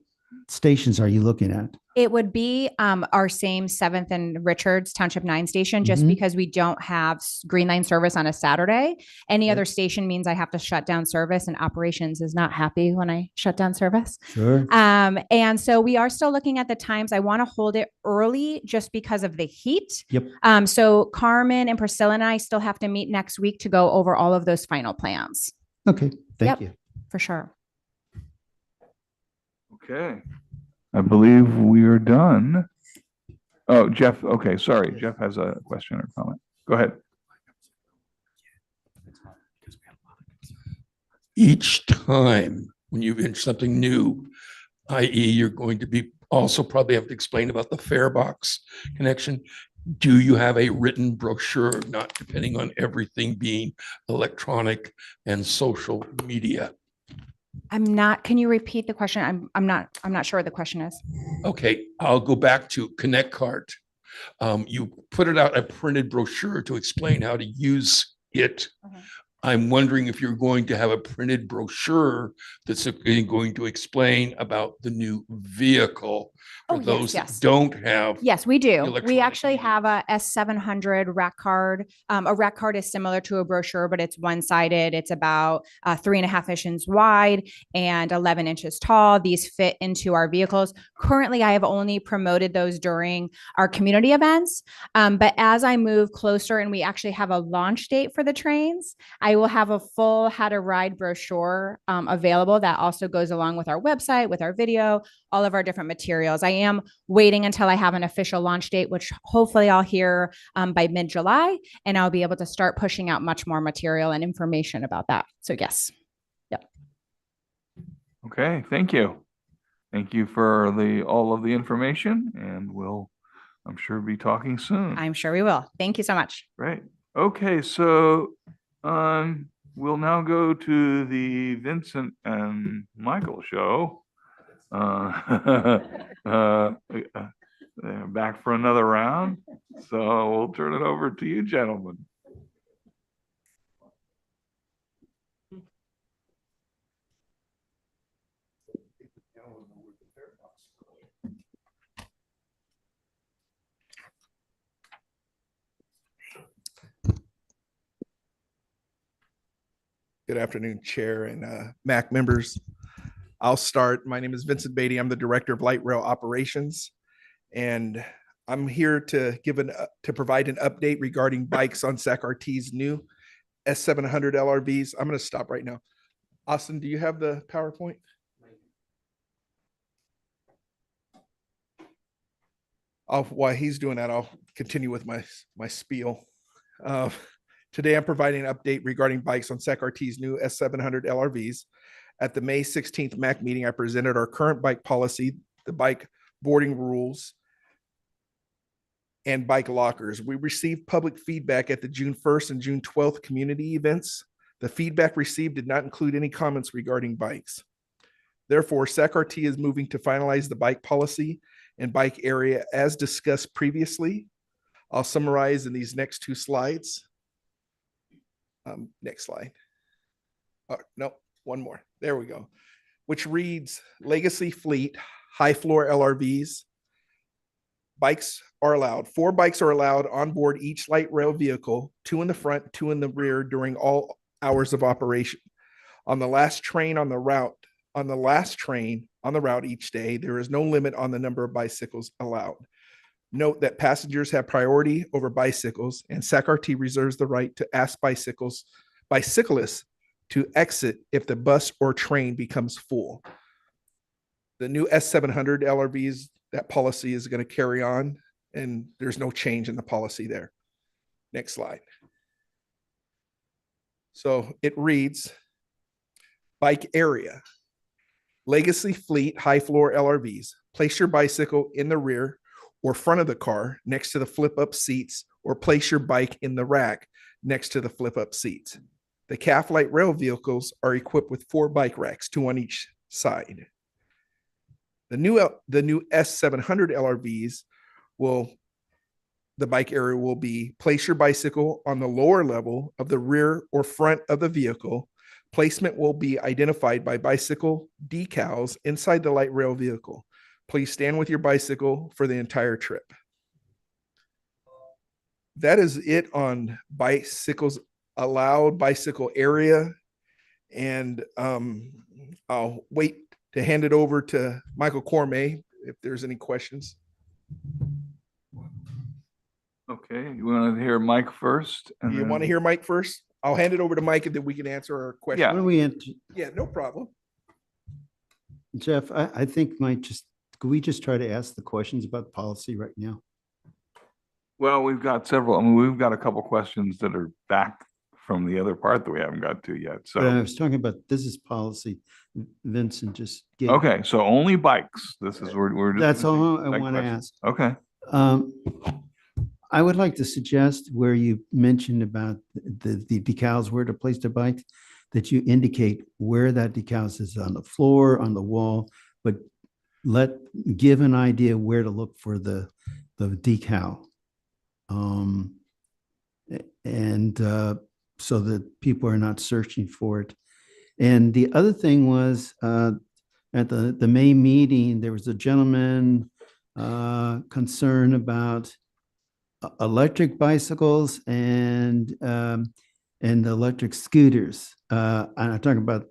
stations are you looking at? It would be our same 7th and Richards Township 9 station, just Mhm. because because we don't have Green Line service on a Saturday. Any other station means I have to shut down service, and operations is not happy when I shut down service. Sure. And so we are still looking at the times. I want to hold it early just because of the heat. Yep. So Carmen and Priscilla and I still have to meet next week to go over all of those final plans. Okay, thank Yep. you. For sure. Okay. I believe we are done. Oh, Jeff. Okay, sorry. Jeff has a question or comment. Go ahead. Each time when you enter something new, i.e. you're going to be also probably have to explain about the fare box connection. do you have a written brochure, not depending on everything being electronic and social media? Can you repeat the question? I'm not sure what the question is. Okay, I'll go back to Connect Cart. You put it out a printed brochure to explain how to use it. I'm wondering if you're going to have a printed brochure that's going to explain about the new vehicle for those that don't have. Yes, we do. We electronic actually media. have a S700 rack card. A rack card is similar to a brochure, but it's one-sided. It's about 3.5 inches wide and 11 inches tall. These fit into our vehicles. Currently, I have only promoted those during our community events. But as I move closer and we actually have a launch date for the trains, I will have a full how to ride brochure available that also goes along with our website, with our video, all of our different materials. I am waiting until I have an official launch date, which hopefully I'll hear by mid-July, and I'll be able to start pushing out much more material and information about that. So yes. Yep. Okay, thank you. Thank you for all of the information, and I'm sure, be talking soon. I'm sure we will. Thank you so much. Great. Okay, so we'll now go to the Vincent and Michael show. They're back for another round, so we'll turn it over to you, gentlemen. Good afternoon, Chair and MAC members. I'll start. My name is Vincent Beatty. I'm the Director of Light Rail Operations, and I'm here to provide an update regarding bikes on SAC-RT's new S700 LRVs. I'm going to stop right now. Austin, do you have the PowerPoint? While he's doing that, I'll continue with my spiel. Today, I'm providing an update regarding bikes on SAC-RT's new S700 LRVs. At the May 16th MAC meeting, I presented our current bike policy, the bike boarding rules, and bike lockers. We received public feedback at the June 1st and June 12th community events. The feedback received did not include any comments regarding bikes. Therefore, SAC-RT is moving to finalize the bike policy and bike area as discussed previously. I'll summarize in these next two slides. Next slide. No, one more. There we go. Which reads, Legacy Fleet, high floor LRVs. Bikes are allowed. 4 bikes are allowed on board each light rail vehicle, 2 in the front, 2 in the rear during all hours of operation. On the last train on the route each day, there is no limit on the number of bicycles allowed. Note that passengers have priority over bicycles, and SAC-RT reserves the right to ask bicyclists to exit if the bus or train becomes full. The new S700 LRVs, that policy is going to carry on, and there's no change in the policy there. Next slide. So it reads, bike area. Legacy Fleet high floor LRVs. Place your bicycle in the rear or front of the car next to the flip-up seats, or place your bike in the rack next to the flip-up seats. The CAF light rail vehicles are equipped with 4 bike racks, 2 on each side. The new S700 LRVs the bike area will be place your bicycle on the lower level of the rear or front of the vehicle. Placement will be identified by bicycle decals inside the light rail vehicle. Please stand with your bicycle for the entire trip. That is it on bicycles allowed, bicycle area. And I'll wait to hand it over to Michael Cormier if there's any questions. Okay, you want to hear Mike first? You want to hear Mike first? I'll hand it over to Mike and then we can answer our questions. Yeah. Why don't we answer? Yeah, no problem. Jeff, I think could we just try to ask the questions about the policy right now? Well, we've got several. I mean, we've got a couple questions that are back from the other part that we haven't got to yet. So But I was talking about this is policy. Vincent just gave. okay, so only bikes. This is we're just That's all I want to ask. Okay. I would like to suggest where you mentioned about the decals, where to place the bike, that you indicate where that decals is, on the floor, on the wall, but give an idea where to look for the decal. And so that people are not searching for it. And the other thing was, at the May meeting, there was a gentleman concerned about electric bicycles and electric scooters. And I'm talking about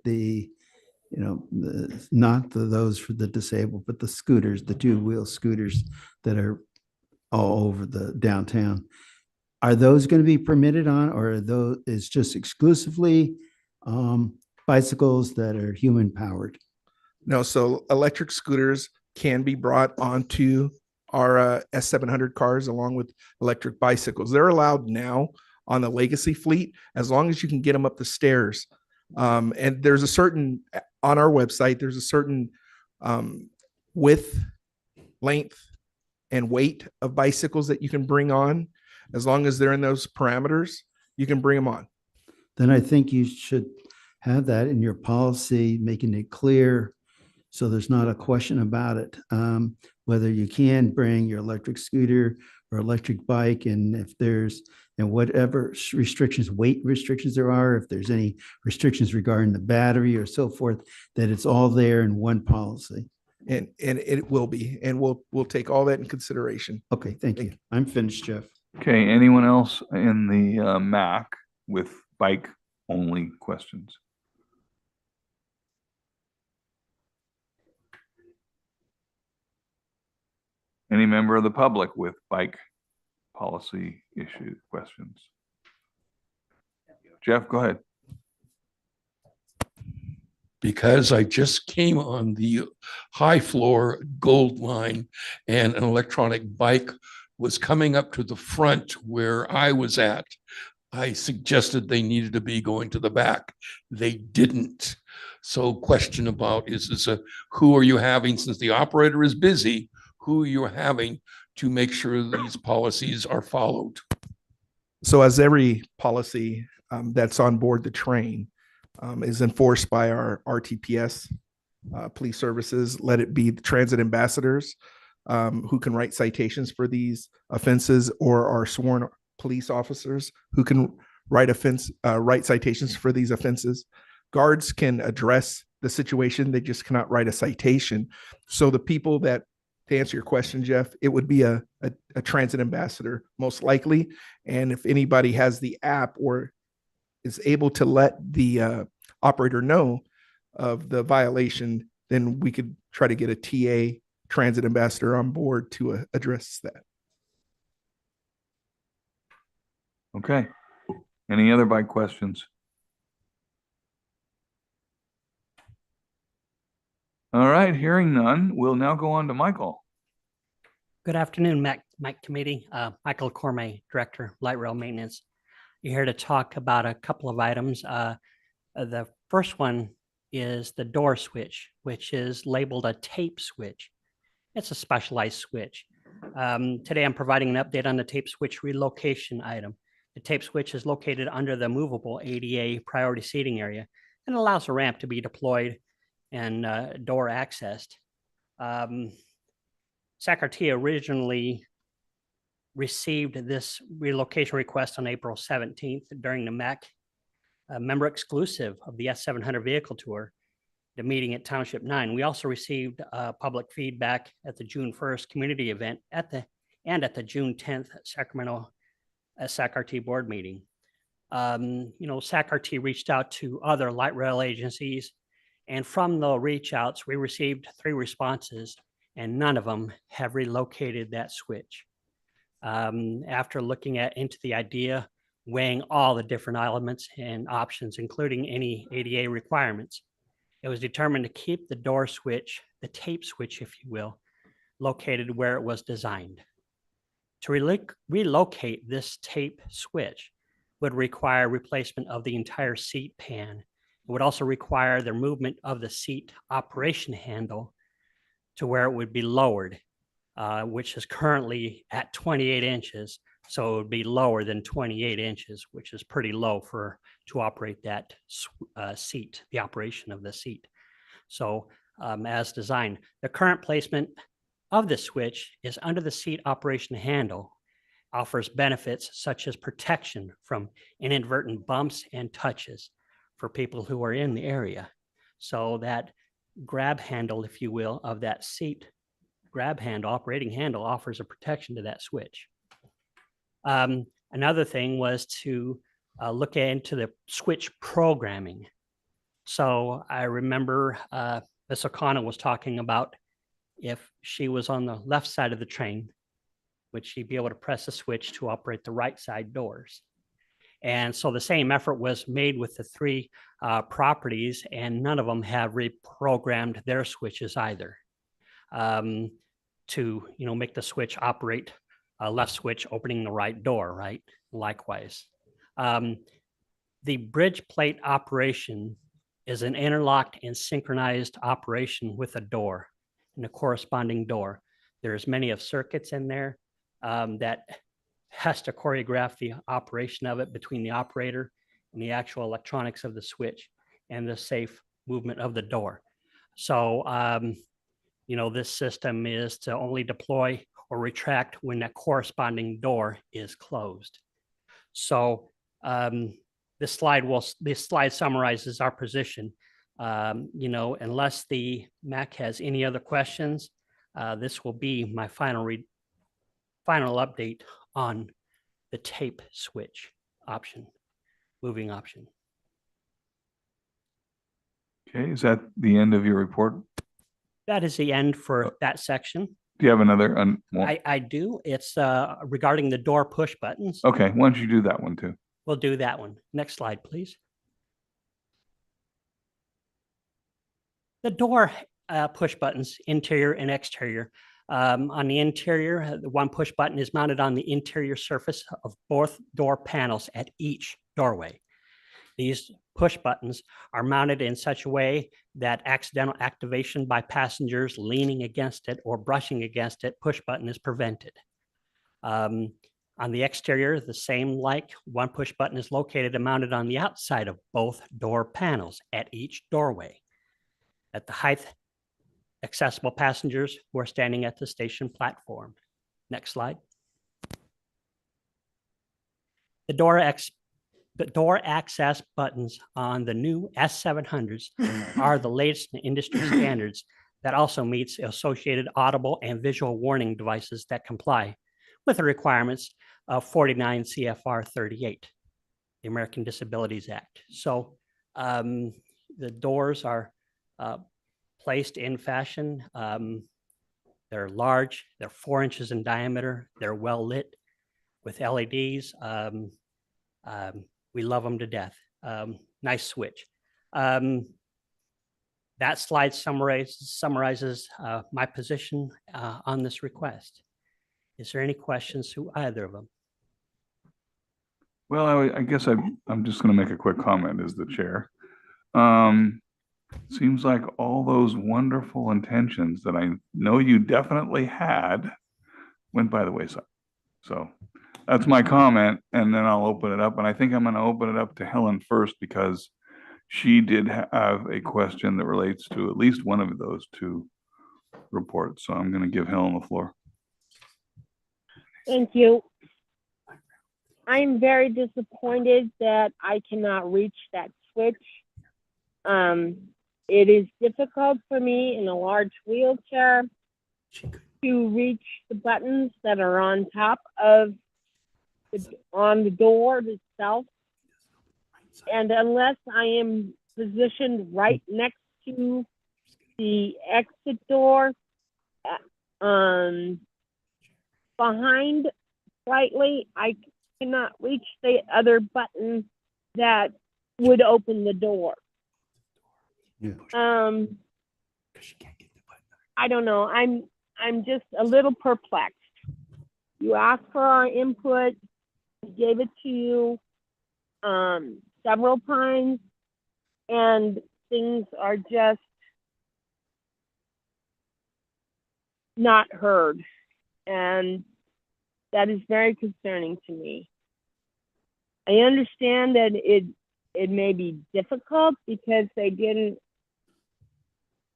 not those for the disabled, but the scooters, the two-wheel scooters that are all over the downtown. Are those going to be permitted on, or are those is just exclusively bicycles that are human powered? No, so electric scooters can be brought onto our S700 cars along with electric bicycles. They're allowed now on the legacy fleet as long as you can get them up the stairs. And there's a certain, on our website, there's a certain width, length, and weight of bicycles that you can bring on. As long as they're in those parameters, you can bring them on. Then I think you should have that in your policy, making it clear so there's not a question about it. Whether you can bring your electric scooter or electric bike, and if there's, and whatever restrictions, weight restrictions there are, if there's any restrictions regarding the battery or so forth, that it's all there in one policy. And it will be, and we'll take all that in consideration. Okay, thank you. I'm finished, Jeff. Okay, anyone else in the MAC with bike only questions? Any member of the public with bike policy issue questions? Jeff, go ahead. Because I just came on the high floor gold line and an electronic bike was coming up to the front where I was at. I suggested they needed to be going to the back. They didn't. So question about is this who are you having, since the operator is busy, who you're having to make sure these policies are followed? So as every policy that's on board the train is enforced by our RTPS police services, let it be the transit ambassadors who can write citations for these offenses, or our sworn police officers who can write citations for these offenses. Guards can address the situation, they just cannot write a citation. So the people that, to answer your question, Jeff, it would be a transit ambassador most likely. And if anybody has the app or is able to let the operator know of the violation, then we could try to get a TA transit ambassador on board to address that. Okay. Any other bike questions? All right, hearing none, we'll now go on to Michael. Good afternoon, Mike Committee. Michael Cormay, Director, Light Rail Maintenance. You're here to talk about a couple of items. The first one is the door switch, which is labeled a tape switch. It's a specialized switch. Today, I'm providing an update on the tape switch relocation item. The tape switch is located under the movable ADA priority seating area and allows a ramp to be deployed and door accessed. SACRT originally received this relocation request on April 17th during the MAC member exclusive of the S700 vehicle tour, the meeting at Township 9. We also received public feedback at the June 1st community event at the June 10th Sacramento SACRT board meeting. SACRT reached out to other light rail agencies, and from the reach outs, we received 3 responses, and none of them have relocated that switch. After looking into the idea, weighing all the different elements and options, including any ADA requirements, it was determined to keep the door switch, the tape switch, if you will, located where it was designed. To relocate this tape switch would require replacement of the entire seat pan. It would also require the movement of the seat operation handle to where it would be lowered, which is currently at 28 inches So it would be lower than 28 inches, which is pretty low to operate that seat, the operation of the seat. So as designed, the current placement of the switch is under the seat operation handle, offers benefits such as protection from inadvertent bumps and touches for people who are in the area. So that grab handle, if you will, of that seat grab handle, operating handle, offers a protection to that switch. Another thing was to look into the switch programming. So I remember Ms. O'Connell was talking about if she was on the left side of the train, would she be able to press a switch to operate the right side doors? And so the same effort was made with the three properties, and none of them have reprogrammed their switches either to make the switch operate left switch opening the right door, right? Likewise. The bridge plate operation is an interlocked and synchronized operation with a door and a corresponding door. There's many of circuits in there that has to choreograph the operation of it between the operator and the actual electronics of the switch and the safe movement of the door. So, this system is to only deploy or retract when that corresponding door is closed. So this slide summarizes our position. Unless the MAC has any other questions, this will be my final update on the tape switch option, moving option. Okay, is that the end of your report? That is the end for that section. Do you have another? I do. It's regarding the door push buttons. Okay, why don't you do that one too? We'll do that one. Next slide, please. The door push buttons, interior and exterior. On the interior, the one push button is mounted on the interior surface of both door panels at each doorway. These push buttons are mounted in such a way that accidental activation by passengers leaning against it or brushing against it, push button is prevented. On the exterior, the same one push button is located and mounted on the outside of both door panels at each doorway. At the height accessible passengers who are standing at the station platform. Next slide. The door access buttons on the new S700s are the latest in industry standards that also meets associated audible and visual warning devices that comply with the requirements of 49 CFR 38, the American Disabilities Act. So the doors are placed in fashion. They're large, they're 4 inches in diameter, they're well lit with LEDs. We love them to death. Nice switch. That slide summarizes my position on this request. Is there any questions to either of them? Well, I guess I'm just going to make a quick comment as the chair. Seems like all those wonderful intentions that I know you definitely had went by the wayside. So that's my comment, and then I'll open it up. And I think I'm going to open it up to Helen first because she did have a question that relates to at least one of those two reports. So I'm going to give Helen the floor. Thank you. I'm very disappointed that I cannot reach that switch. It is difficult for me in a large wheelchair to reach the buttons that are on top of on the door itself. And unless I am positioned right next to the exit door, behind slightly, I cannot reach the other button that would open the door. Yeah. I don't know. I'm just a little perplexed. You asked for our input. We gave it to you several times, and things are just not heard. And That is very concerning to me. I understand that it may be difficult because they didn't,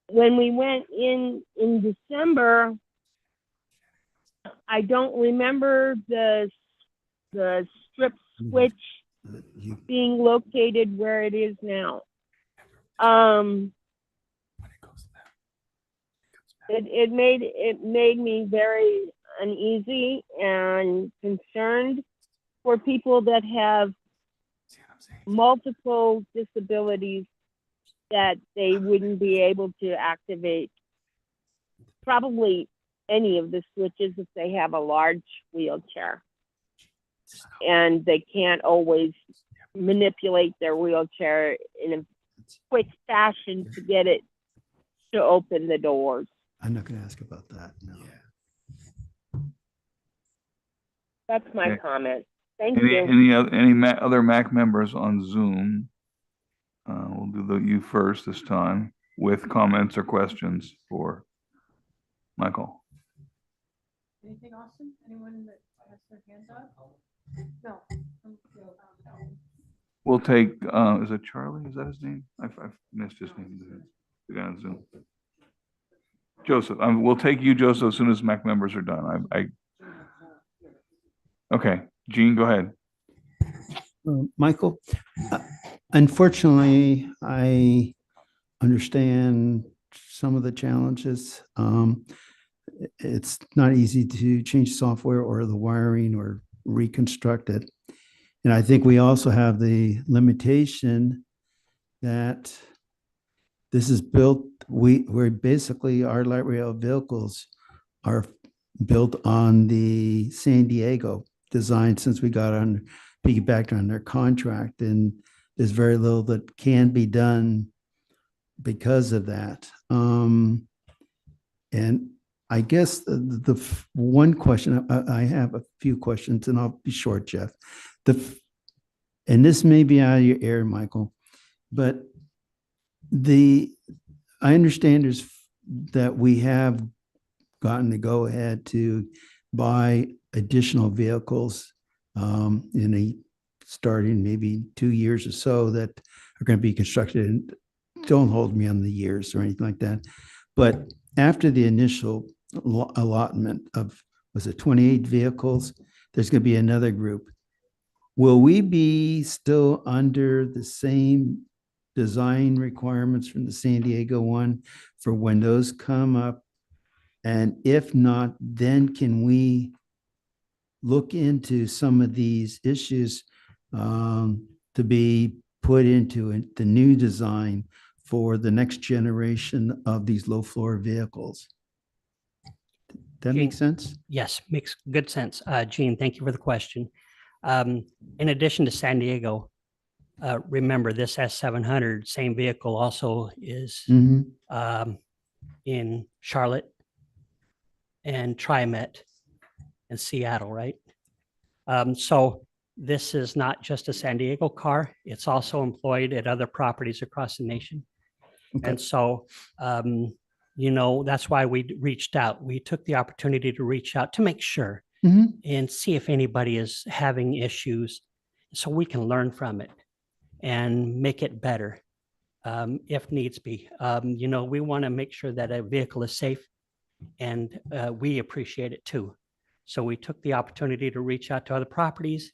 when we went in December, I don't remember the strip switch being located where it is now. It made me very uneasy and concerned for people that have multiple disabilities, that they wouldn't be able to activate probably any of the switches if they have a large wheelchair. And they can't always manipulate their wheelchair in a quick fashion to get it to open the doors. I'm not going to ask about that. No. That's my Okay. comment. Thank you. Any other MAC members on Zoom? We'll do you first this time with comments or questions for Michael. Anything, Austin? Anyone that has their hand up? No. We'll take, is it Charlie? Is that his name? I've missed his name. The guy on Zoom. Joseph, we'll take you, Joseph, as soon as MAC members are done. Okay, Gene, go ahead. Michael, unfortunately, I understand some of the challenges. It's not easy to change software or the wiring or reconstruct it. And I think we also have the limitation that this is built, we're basically, our light rail vehicles are built on the San Diego design, since we got on piggybacked on their contract, and there's very little that can be done because of that. And I guess the one question, I have a few questions, and I'll be short, Jeff. And this may be out of your air, Michael, but I understand that we have gotten the go ahead to buy additional vehicles starting maybe 2 years or so that are going to be constructed. And don't hold me on the years or anything like that. But after the initial allotment of, was it 28 vehicles, there's going to be another group. Will we be still under the same design requirements from the San Diego one for when those come up? And if not, then can we look into some of these issues to be put into the new design for the next generation of these low floor vehicles? That makes sense? Yes, makes good sense. Gene, thank you for the question. In addition to San Diego, remember this S700, same vehicle also is in Charlotte and TriMet in Seattle, right? So this is not just a San Diego car, it's also employed at other properties across the nation. Okay. And so, that's why we reached out. We took the opportunity to reach out to make sure and see if anybody is having issues so we can learn from it and make it better if needs be. We want to make sure that a vehicle is safe, and we appreciate it too. So we took the opportunity to reach out to other properties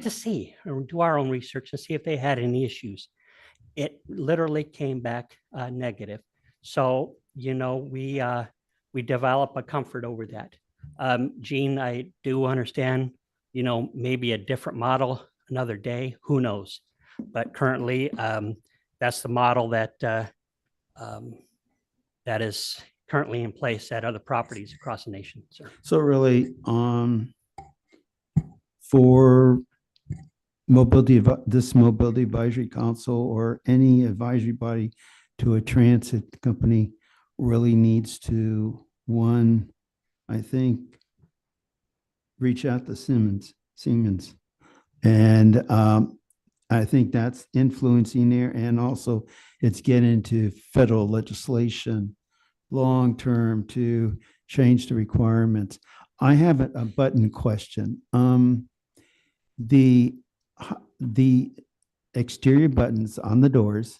to see or do our own research and see if they had any issues. It literally came back negative. So, we develop a comfort over that. Gene, I do understand, maybe a different model another day, who knows? But currently, that's the model that is currently in place at other properties across the nation, sir. So really, for this mobility advisory council or any advisory body to a transit company really needs to, one, I think, reach out to Siemens. And I think that's influencing there. And also it's getting into federal legislation long-term to change the requirements. I have a button question. The exterior buttons on the doors,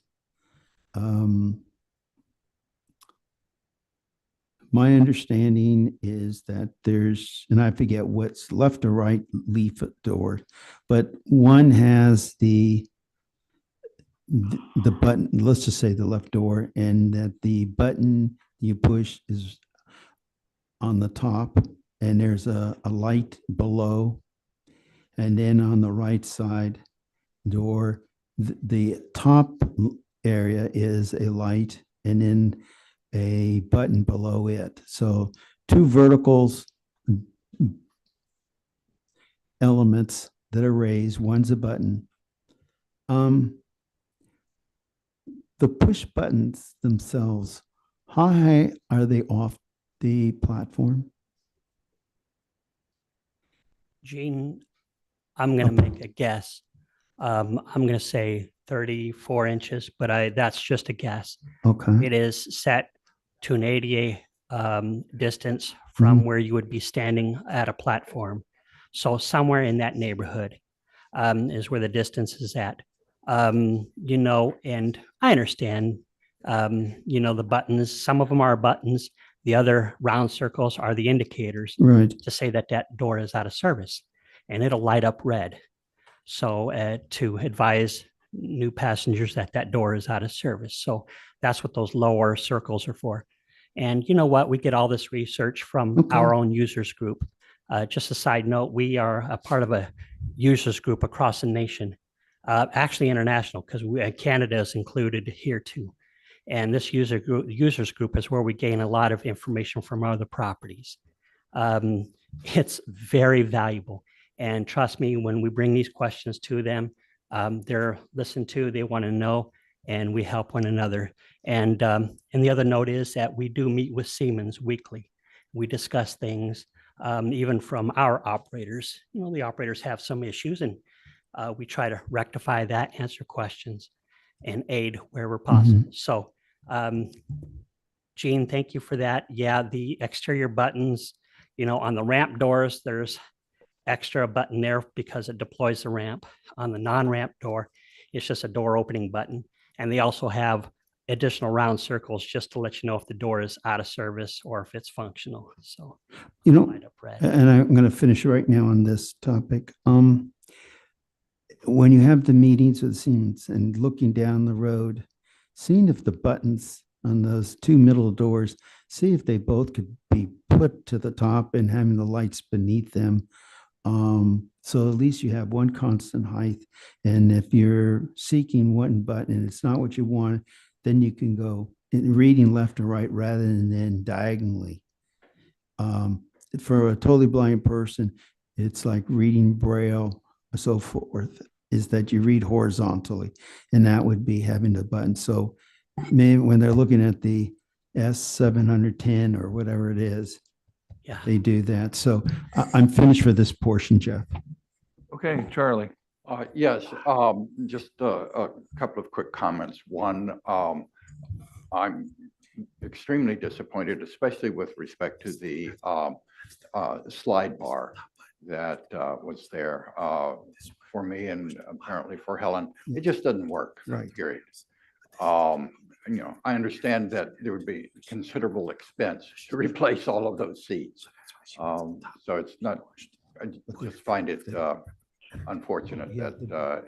my understanding is that there's, and I forget what's left or right leaf door, but one has the button, let's just say the left door, and that the button you push is on the top, and there's a light below. And then on the right side door, the top area is a light, and then a button below it. So two verticals elements that are raised, one's a button. The push buttons themselves, how high are they off the platform? Gene, I'm going to make a guess. I'm going to say 34 inches, but that's just a guess. Okay. It is set to an ADA distance from Mhm. where you would be standing at a platform. So somewhere in that neighborhood is where the distance is at. You know, and I understand, you know, the buttons, some of them are buttons. The other round circles are the indicators Right. to say that that door is out of service, and it'll light up red. So to advise new passengers that that door is out of service. So that's what those lower circles are for. And you know what? We get all this research from our own users group. Just a side note, we are a part of a users group across the nation, actually international, because Canada is included here too. And this users group is where we gain a lot of information from other properties. It's very valuable. And trust me, when we bring these questions to them, they're listened to, they want to know, and we help one another. And the other note is that we do meet with Siemens weekly. We discuss things, even from our operators. You know, the operators have some issues, and we try to rectify that, answer questions, and aid wherever possible. So, Gene, thank you for that. Yeah, the exterior buttons, you know, on the ramp doors, there's extra button there because it deploys the ramp. On the non-ramp door, it's just a door opening button. And they also have additional round circles just to let you know if the door is out of service or if it's functional. So, you know, light up red. and I'm going to finish right now on this topic. When you have the meetings with Siemens and looking down the road, seeing if the buttons on those two middle doors, see if they both could be put to the top and having the lights beneath them. So at least you have one constant height. And if you're seeking one button and it's not what you want, then you can go in reading left and right rather than then diagonally. For a totally blind person, it's like reading Braille or so forth, is that you read horizontally, and that would be having the button. So maybe when they're looking at the S710 or whatever it is, yeah, they do that. So I'm finished for this portion, Jeff. Okay, Charlie. Yes, just a couple of quick comments. One, I'm extremely disappointed, especially with respect to the slide bar that was there for me and apparently for Helen. It just doesn't work, Right. period. You know, I understand that there would be considerable expense to replace all of those seats. So it's not, I just find it unfortunate that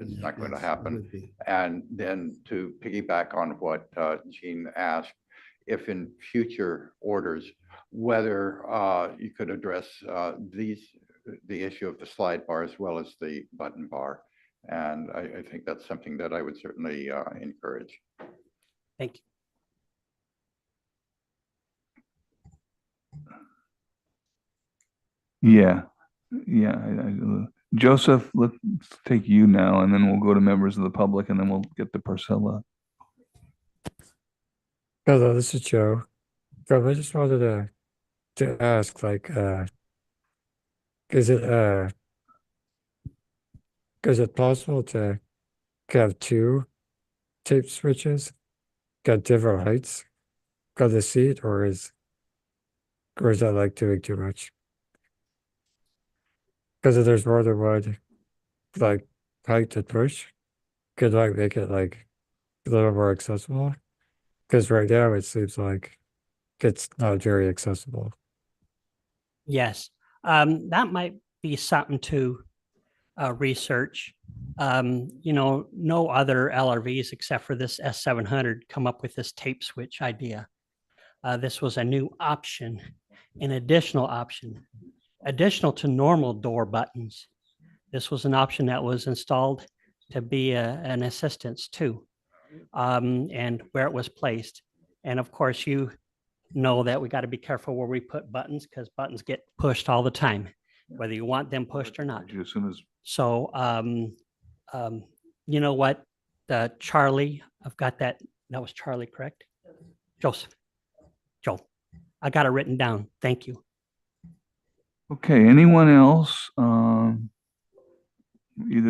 it's not going to happen. And then to piggyback on what Gene asked, if in future orders, whether you could address the issue of the slide bar as well as the button bar. And I think that's something that I would certainly encourage. Thank you. Yeah, Joseph, let's take you now, and then we'll go to members of the public, and then we'll get to Priscilla. Hello, this is Joe. So I just wanted to ask, like, is it possible to have two tape switches, got different heights, got the seat, or is that like doing too much? because if there's more than one, like height to push, could like make it like a little more accessible. Because right now it seems like it's not very accessible. Yes, that might be something to research. No other LRVs except for this S700 come up with this tape switch idea. This was a new option, an additional option, additional to normal door buttons. This was an option that was installed to be an assistance too, and where it was placed. And of course, you know that we got to be careful where we put buttons because buttons get pushed all the time, whether you want them pushed or not. As soon as So, you know what, Charlie, I've got that. That was Charlie, correct? Joseph, Joe, I got it written down. Thank you. Okay, anyone else, either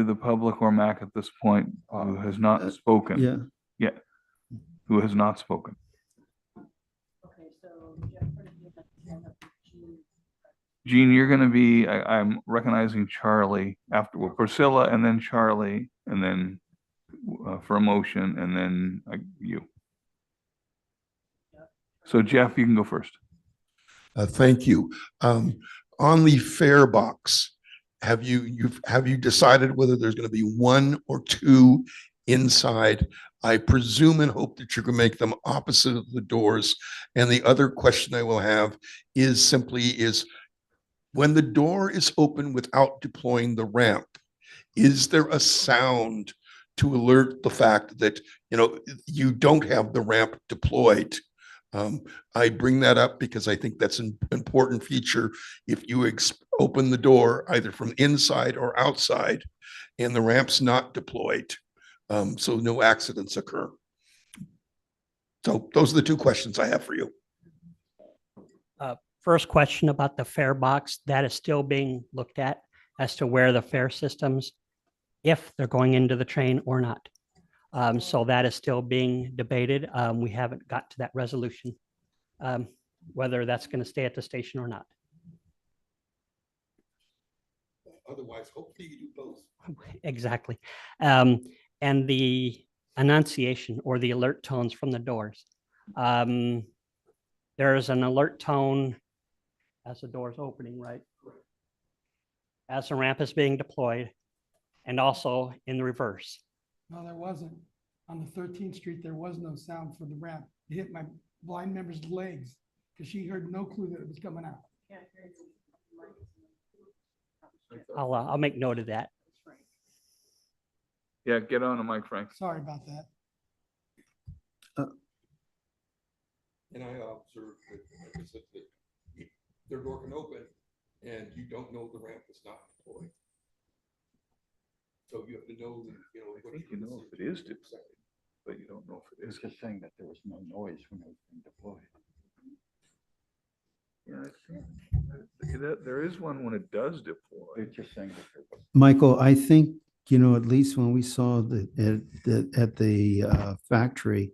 the public or Mac at this point, who has not spoken? Yeah. Yeah, who has not spoken? Gene, you're gonna be, I'm recognizing Charlie after, well, Priscilla and then Charlie, and then for a motion, and then you. So Jeff, you can go first. Thank you. On the fare box, have you decided whether there's going to be one or two inside? I presume and hope that you're going to make them opposite of the doors. And the other question I will have is simply when the door is open without deploying the ramp, is there a sound to alert the fact that you don't have the ramp deployed? I bring that up because I think that's an important feature. If you open the door either from inside or outside and the ramp's not deployed, so no accidents occur. So those are the two questions I have for you. First question about the fare box, that is still being looked at as to where the fare systems, if they're going into the train or not. So that is still being debated. We haven't got to that resolution, whether that's going to stay at the station or not. Otherwise, hopefully you do both. Exactly. And the annunciation or the alert tones from the doors. There is an alert tone as the door is opening, right? As the ramp is being deployed, and also in the reverse. No, there wasn't. On the 13th Street, there was no sound for the ramp. It hit my blind member's legs because she heard no clue that it was coming out. I'll make note of that. Yeah, get on the mic, Frank. Sorry about that. And I observed that, like I said, that their door can open and you don't know the ramp is not deployed. So you have to know that, I think you know if it is deployed, but you don't know if it is. Just saying that there was no noise when it was being deployed. Yeah, there is one when it does deploy. It's just saying that there was. Michael, I think, at least when we saw at the factory,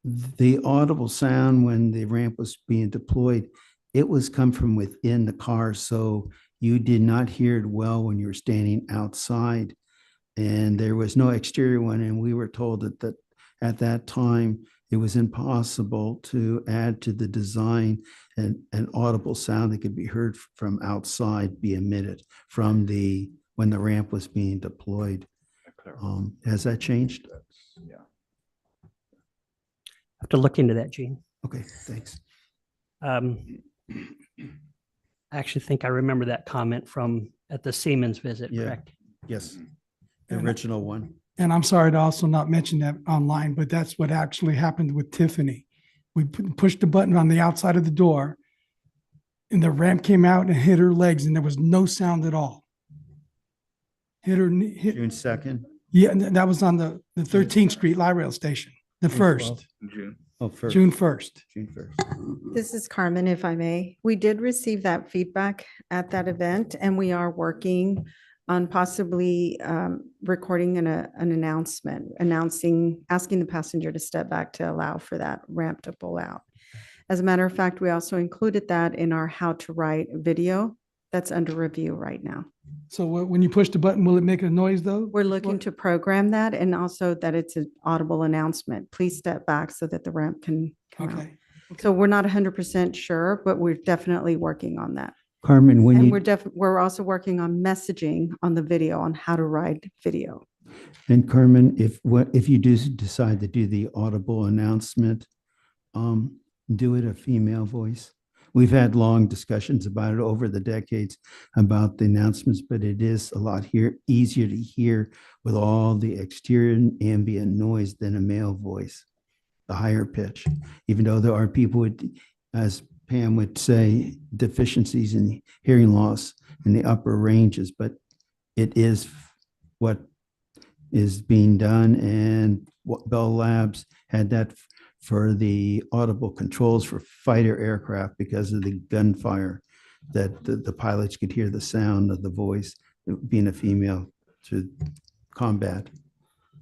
the audible sound when the ramp was being deployed, it was come from within the car. So you did not hear it well when you were standing outside, and there was no exterior one. And we were told that at that time, it was impossible to add to the design an audible sound that could be heard from outside be emitted from when the ramp was being deployed. Has that changed? Yeah. Have to look into that, Gene. Okay, thanks. I actually think I remember that comment from at the Siemens visit, correct? Yes, the original one. And I'm sorry to also not mention that online, but that's what actually happened with Tiffany. We pushed the button on the outside of the door and the ramp came out and hit her legs and there was no sound at all. June 2nd? Yeah, and that was on the 13th Street Light Rail Station, the first. June. Oh, first. June 1st. June 1st. This is Carmen, if I may. We did receive that feedback at that event, and we are working on possibly recording an announcement, asking the passenger to step back to allow for that ramp to pull out. As a matter of fact, we also included that in our How to Write video That's under review right now. So when you push the button, will it make a noise though? We're looking to program that and also that it's an audible announcement. Please step back so that the ramp can come out. Okay. So we're not 100% sure, but we're definitely working on that. Carmen, when And you, we're also working on messaging on the video, on how to ride video. and Carmen, if you do decide to do the audible announcement, do it a female voice. We've had long discussions about it over the decades about the announcements, but it is a lot easier to hear with all the exterior and ambient noise than a male voice, the higher pitch, even though there are people with, as Pam would say, deficiencies in hearing loss in the upper ranges, but it is what is being done. And what Bell Labs had that for the audible controls for fighter aircraft because of the gunfire, that the pilots could hear the sound of the voice being a female to combat.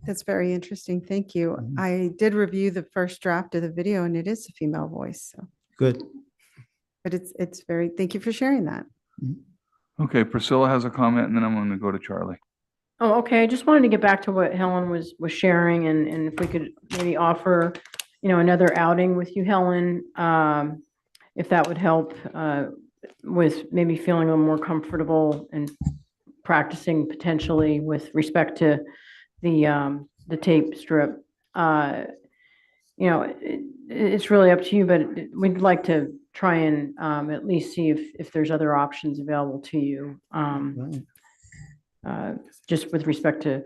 That's very interesting. Thank you. I did review the first draft of the video and it is a female voice. So. Good. But it's very, thank you for sharing that. Okay, Priscilla has a comment and then I'm going to go to Charlie. Oh, okay. I just wanted to get back to what Helen was sharing and if we could maybe offer, another outing with you, Helen, if that would help with maybe feeling a little more comfortable and practicing potentially with respect to the tape strip. It's really up to you, but we'd like to try and at least see if there's other options available to you. Just with respect to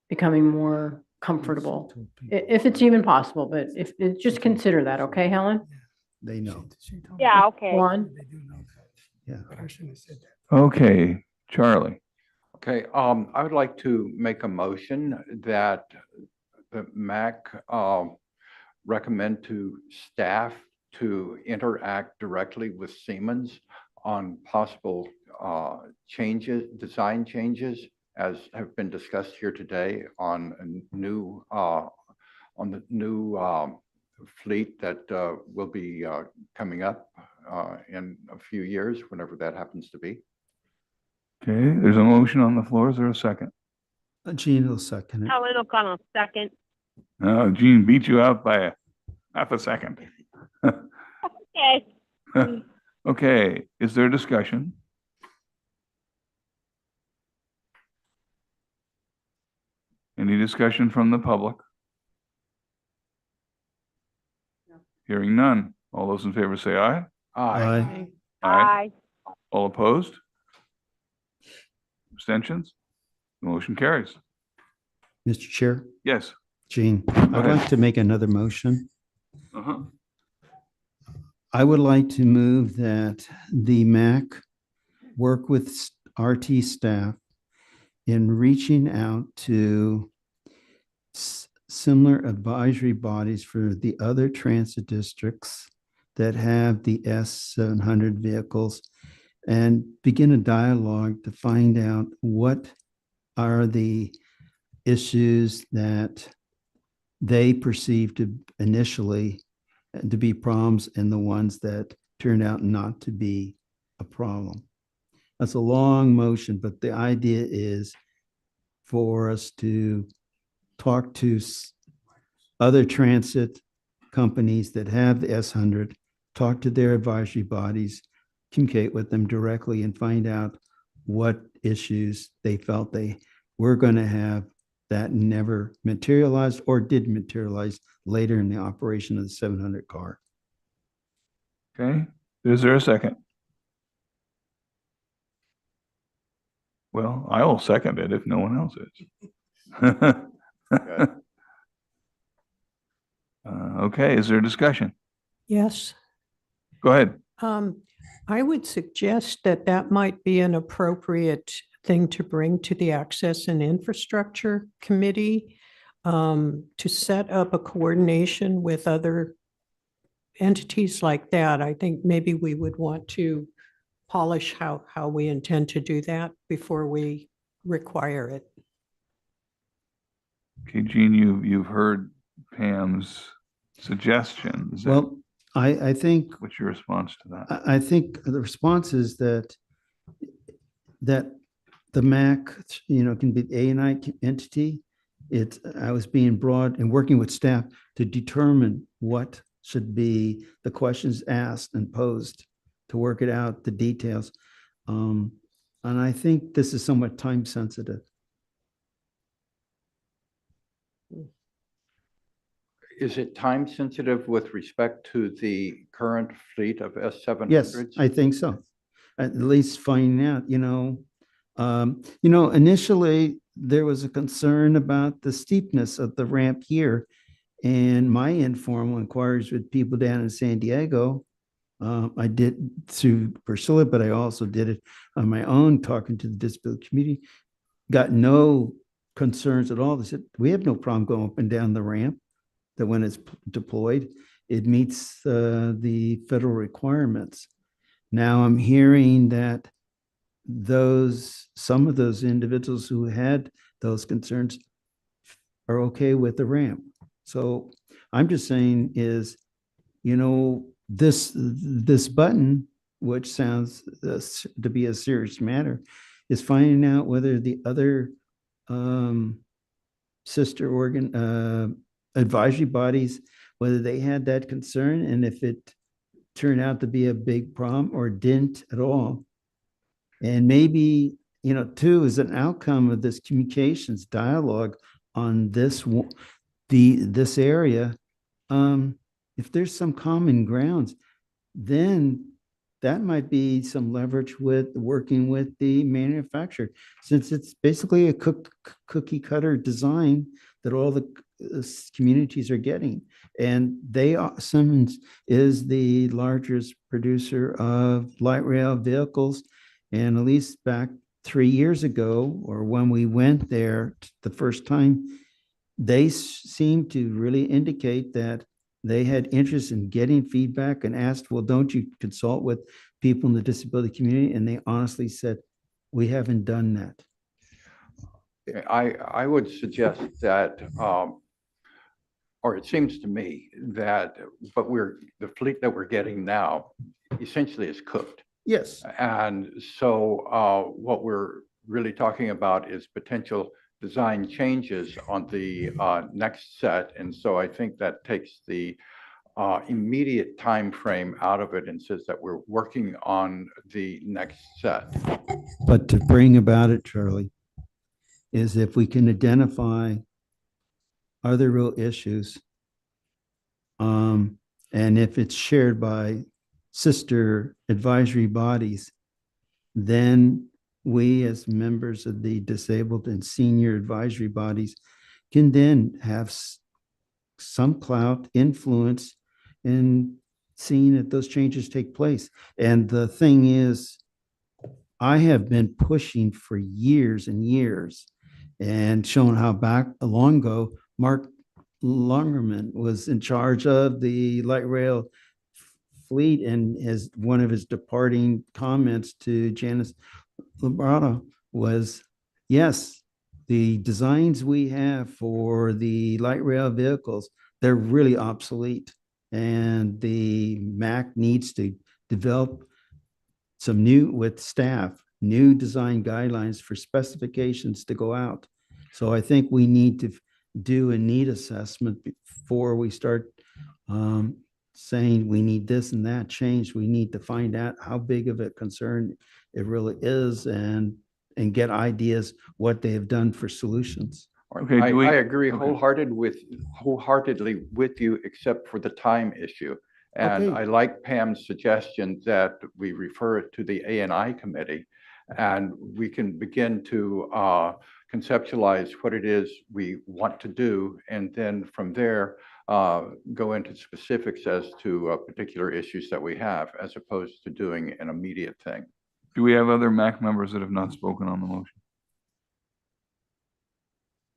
becoming more comfortable, if it's even possible, but if just consider that, okay, Helen? They know. Yeah, okay. One. Yeah. Okay, Charlie. Okay, I would like to make a motion that the MAC recommend to staff to interact directly with Siemens on possible design changes, as have been discussed here today on a new on the new fleet that will be coming up in a few years, whenever that happens to be. Okay, there's a motion on the floor. Is there a second? Gene will second it. Helen O'Connell, second. Gene beat you out by half a second. Okay. Okay, is there discussion? Any discussion from the public? Hearing none. All those in favor say aye. Aye. Aye. All opposed? Abstentions? The motion carries. Mr. Chair, Yes. Gene, I'd ahead. like to make another motion. Uh-huh. I would like to move that the MAC work with RT staff in reaching out to similar advisory bodies for the other transit districts that have the S700 vehicles and begin a dialogue to find out what are the issues that they perceive to initially to be problems and the ones that turned out not to be a problem. That's a long motion, but the idea is for us to talk to other transit companies that have the S100, talk to their advisory bodies, communicate with them directly and find out what issues they felt they were going to have that never materialized or did materialize later in the operation of the 700 car. Okay, is there a second? Well, I will second it if no one else is. Okay, is there a discussion? Yes. Go ahead. I would suggest that that might be an appropriate thing to bring to the Access and Infrastructure Committee to set up a coordination with other entities like that. I think maybe we would want to polish how we intend to do that before we require it. Okay, Gene, you've heard Pam's suggestion. Well, I think what's your response to that? I think the response is that that the MAC, can be the A&I entity. I was being brought and working with staff to determine what should be the questions asked and posed to work it out, the details. And I think this is somewhat time sensitive. Is it time sensitive with respect to the current fleet of S700s? Yes, I think so. At least finding out, initially there was a concern about the steepness of the ramp here. And my informal inquiries with people down in San Diego, I did through Priscilla, but I also did it on my own, talking to the disability community, got no concerns at all. They said, we have no problem going up and down the ramp, that when it's deployed, it meets the federal requirements. Now I'm hearing that some of those individuals who had those concerns are okay with the ramp. So I'm just saying is, this button, which sounds to be a serious matter, is finding out whether the other sister organ advisory bodies, whether they had that concern, and if it turned out to be a big problem or didn't at all. And maybe, too, as an outcome of this communications dialogue on this area, if there's some common grounds, then that might be some leverage with working with the manufacturer, since it's basically a cookie cutter design that all the communities are getting. And Simmons is the largest producer of light rail vehicles. And at least back 3 years ago, or when we went there the first time, they seemed to really indicate that they had interest in getting feedback and asked, well, don't you consult with people in the disability community? And they honestly said, we haven't done that. I would suggest that, or it seems to me that, the fleet that we're getting now essentially is cooked. Yes. And so what we're really talking about is potential design changes on the next set. And so I think that takes the immediate time frame out of it and says that we're working on the next set. But to bring about it, Charlie, is if we can identify other real issues, and if it's shared by sister advisory bodies, then we as members of the disabled and senior advisory bodies can then have some clout, influence in seeing that those changes take place. And the thing is, I have been pushing for years and years and showing how back long ago, Mark Longerman was in charge of the light rail fleet, and one of his departing comments to Janice Labrada was, yes, the designs we have for the light rail vehicles, they're really obsolete. And the MAC needs to develop some with staff, new design guidelines for specifications to go out. So I think we need to do a need assessment before we start saying we need this and that change. We need to find out how big of a concern it really is and get ideas what they have done for solutions. Okay, I agree wholeheartedly with you, except for the time issue. And Okay. I like Pam's suggestion that we refer it to the A&I committee, and we can begin to conceptualize what it is we want to do, and then from there go into specifics as to particular issues that we have, as opposed to doing an immediate thing. Do we have other MAC members that have not spoken on the motion?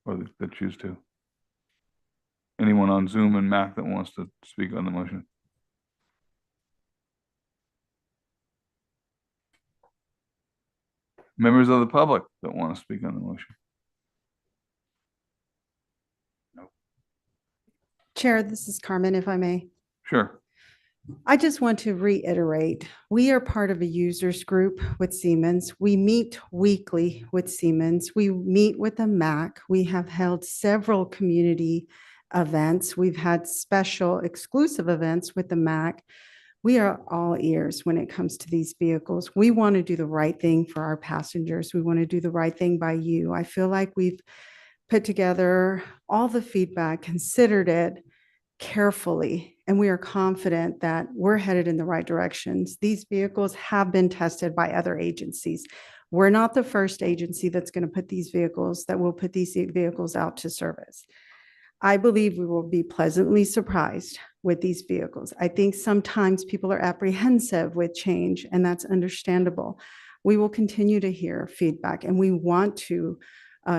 Or that choose to? Anyone on Zoom and MAC that wants to speak on the motion? Members of the public that want to speak on the motion? Chair, this is Carmen, if I may. Sure. I just want to reiterate, we are part of a users group with Siemens. We meet weekly with Siemens. We meet with the MAC. We have held several community events. We've had special exclusive events with the MAC. We are all ears when it comes to these vehicles. We want to do the right thing for our passengers. We want to do the right thing by you. I feel like we've put together all the feedback, considered it carefully, and we are confident that we're headed in the right directions. These vehicles have been tested by other agencies. We're not the first agency that will put these vehicles out to service. I believe we will be pleasantly surprised with these vehicles. I think sometimes people are apprehensive with change, and that's understandable. We will continue to hear feedback, and we want to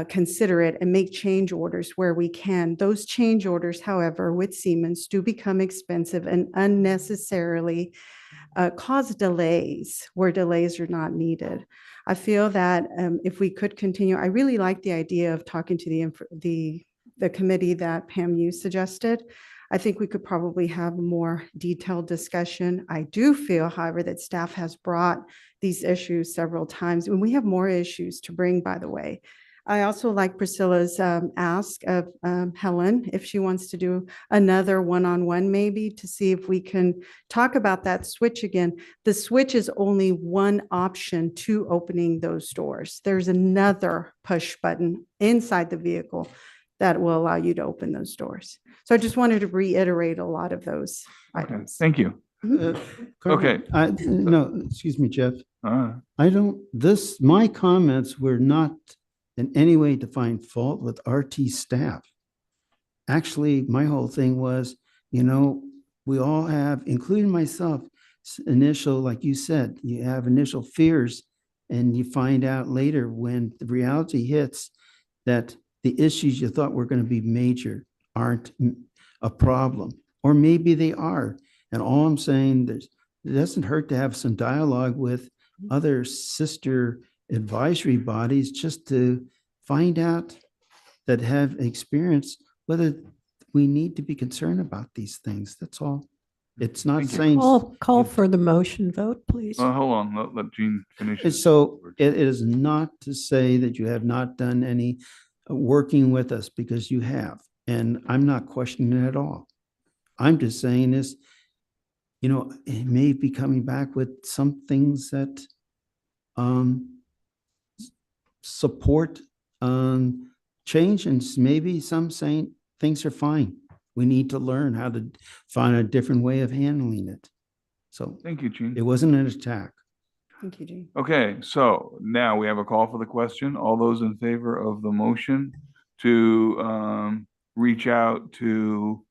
consider it and make change orders where we can. Those change orders, however, with Siemens do become expensive and unnecessarily cause delays where delays are not needed. I feel that if we could continue, I really like the idea of talking to the committee that Pam, you suggested. I think we could probably have a more detailed discussion. I do feel, however, that staff has brought these issues several times, and we have more issues to bring, by the way. I also like Priscilla's ask of Helen, if she wants to do another one-on-one maybe to see if we can talk about that switch again. The switch is only one option to opening those doors. There's another push button inside the vehicle that will allow you to open those doors. So I just wanted to reiterate a lot of those items. Thank you. Okay. No, excuse me, Jeff. My comments were not in any way to find fault with RT staff. Actually, my whole thing was, we all have, including myself, initial, like you said, you have initial fears, and you find out later when the reality hits that the issues you thought were going to be major aren't a problem, or maybe they are. And all I'm saying is it doesn't hurt to have some dialogue with other sister advisory bodies just to find out that have experience whether we need to be concerned about these things. That's all. It's not saying. Call for the motion vote, please. Hold on, let Jean finish. So it is not to say that you have not done any working with us, because you have, and I'm not questioning it at all. I'm just saying is, it may be coming back with some things that support change, and maybe some saying things are fine. We need to learn how to find a different way of handling it. So thank you, Jean. It wasn't an attack. Thank you, Jean. Okay, so now we have a call for the question. All those in favor of the motion to reach out to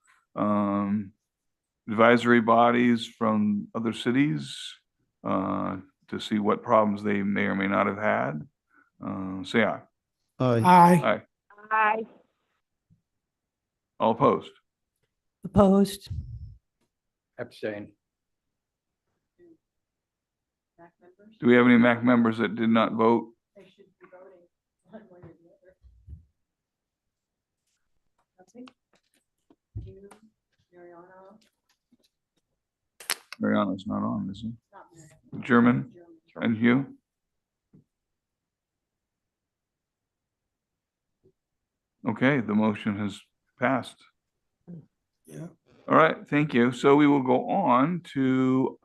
advisory bodies from other cities to see what problems they may or may not have had, say aye. Aye. Aye. All opposed? Opposed? Abstain. Do we have any MAC members that did not vote? Mariana's not on, is he? German and Hugh? Okay, the motion has passed. Yeah. All right, thank you. So we will go on to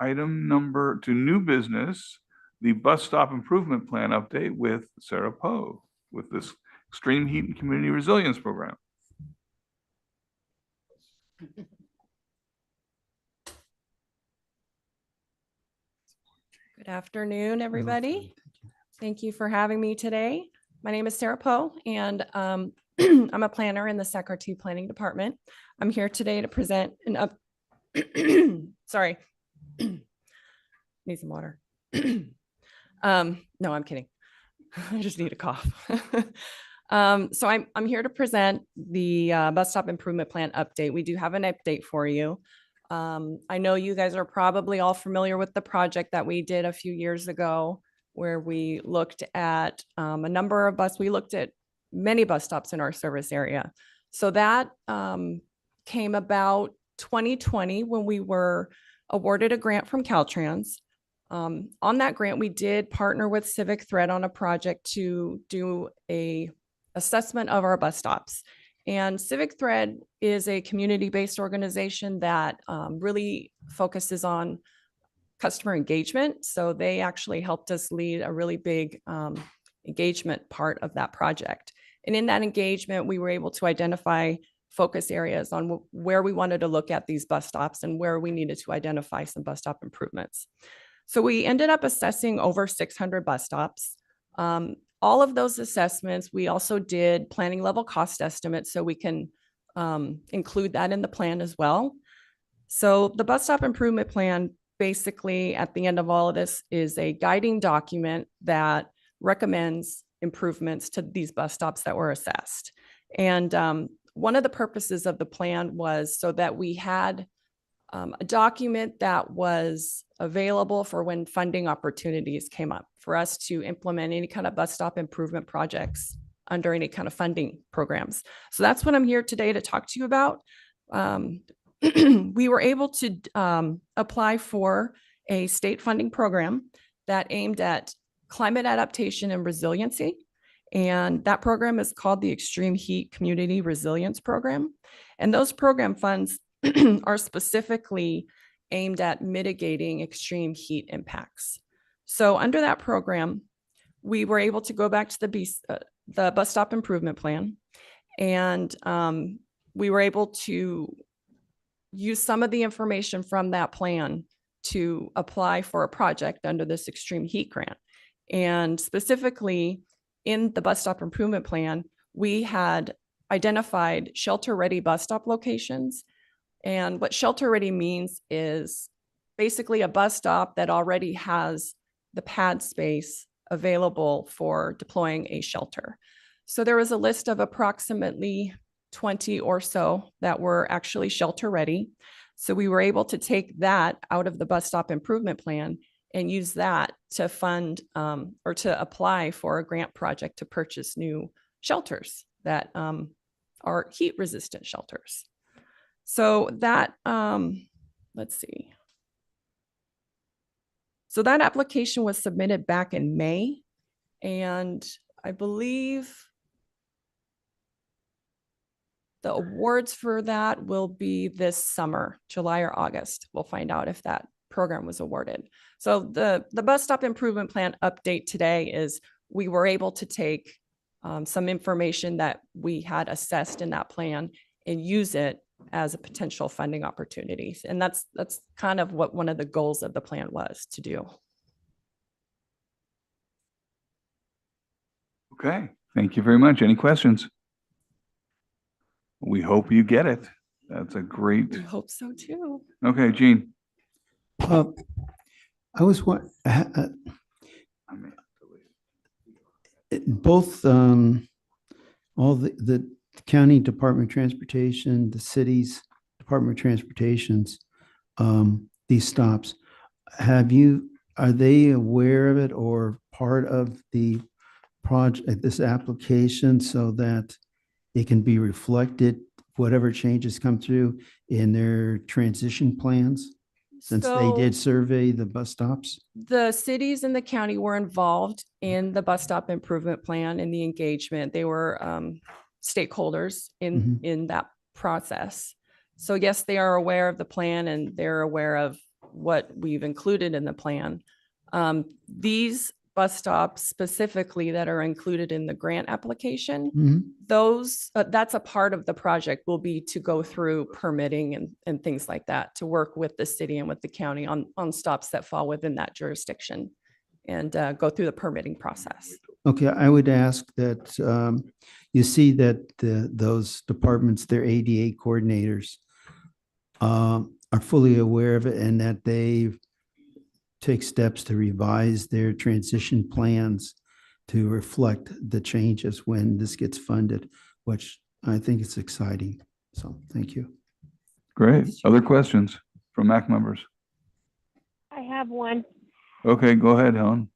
new business, the bus stop improvement plan update with Sarah Poe with this extreme heat and community resilience program. Good afternoon, everybody. Thank you for having me today. My name is Sarah Poe, and I'm a planner in the Sacramento Planning Department. I'm here today to present sorry, need some water. No, I'm kidding. I just need a cough. So I'm here to present the bus stop improvement plan update. We do have an update for you. I know you guys are probably all familiar with the project that we did a few years ago, where we looked at we looked at many bus stops in our service area. So that came about 2020 when we were awarded a grant from Caltrans. On that grant, we did partner with Civic Thread on a project to do a assessment of our bus stops. And Civic Thread is a community-based organization that really focuses on customer engagement. So they actually helped us lead a really big engagement part of that project. And in that engagement, we were able to identify focus areas on where we wanted to look at these bus stops and where we needed to identify some bus stop improvements. So we ended up assessing over 600 bus stops. All of those assessments, we also did planning level cost estimates so we can include that in the plan as well. So the bus stop improvement plan, basically at the end of all of this, is a guiding document that recommends improvements to these bus stops that were assessed. And one of the purposes of the plan was so that we had a document that was available for when funding opportunities came up for us to implement any kind of bus stop improvement projects under any kind of funding programs. So that's what I'm here today to talk to you about. We were able to apply for a state funding program that aimed at climate adaptation and resiliency. And that program is called the Extreme Heat Community Resilience Program. And those program funds are specifically aimed at mitigating extreme heat impacts. So under that program, we were able to go back to the bus stop improvement plan, and we were able to use some of the information from that plan to apply for a project under this extreme heat grant. And specifically in the bus stop improvement plan, we had identified shelter-ready bus stop locations. And what shelter-ready means is basically a bus stop that already has the pad space available for deploying a shelter. So there was a list of approximately 20 or so that were actually shelter-ready. So we were able to take that out of the bus stop improvement plan and use that to fund or to apply for a grant project to purchase new shelters that are heat-resistant shelters. So that, let's see. So that application was submitted back in May, and I believe the awards for that will be this summer, July or August. We'll find out if that program was awarded. So the bus stop improvement plan update today is we were able to take some information that we had assessed in that plan and use it as a potential funding opportunities. And that's kind of what one of the goals of the plan was to do. Okay, thank you very much. Any questions? We hope you get it. That's a great. I hope so too. Okay, Gene. I was both all the county Department of Transportation, the city's Department of Transportation's these stops. Are they aware of it or part of the project, this application, so that it can be reflected, whatever changes come through in their transition plans? Since they did survey the bus stops? The cities and the county were involved in the bus stop improvement plan and the engagement. They were stakeholders in that process. So yes, they are aware of the plan and they're aware of what we've included in the plan. These bus stops specifically that are included in the grant application, those that's a part of the project will be to go through permitting and things like that, to work with the city and with the county on stops that fall within that jurisdiction and go through the permitting process. Okay, I would ask that you see that those departments, their ADA coordinators are fully aware of it and that they take steps to revise their transition plans to reflect the changes when this gets funded, which I think is exciting. So thank you. Great. Other questions from MAC members? I have one. Okay, go ahead, Helen.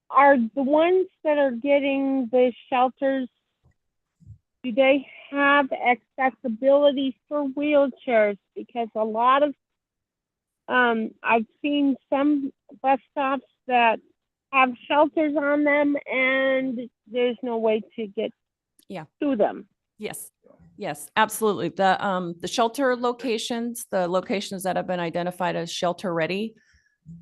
Are the ones that are getting the shelters do they have accessibility for wheelchairs? Because a lot of, I've seen some bus stops that have shelters on them and there's no way to get to them. Yes, yes, absolutely. The shelter locations, the locations that have been identified as shelter ready,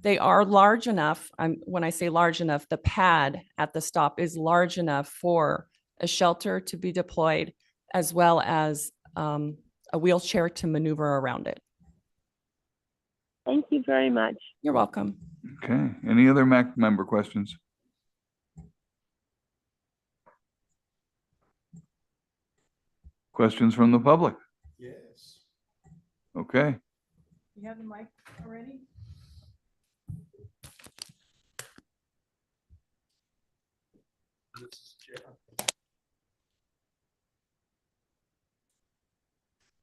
they are large enough. When I say large enough, the pad at the stop is large enough for a shelter to be deployed, as well as a wheelchair to maneuver around it. Thank you very much. You're welcome. Okay, any other MAC member questions? Questions from the public? Yes. Okay, You have the mic already?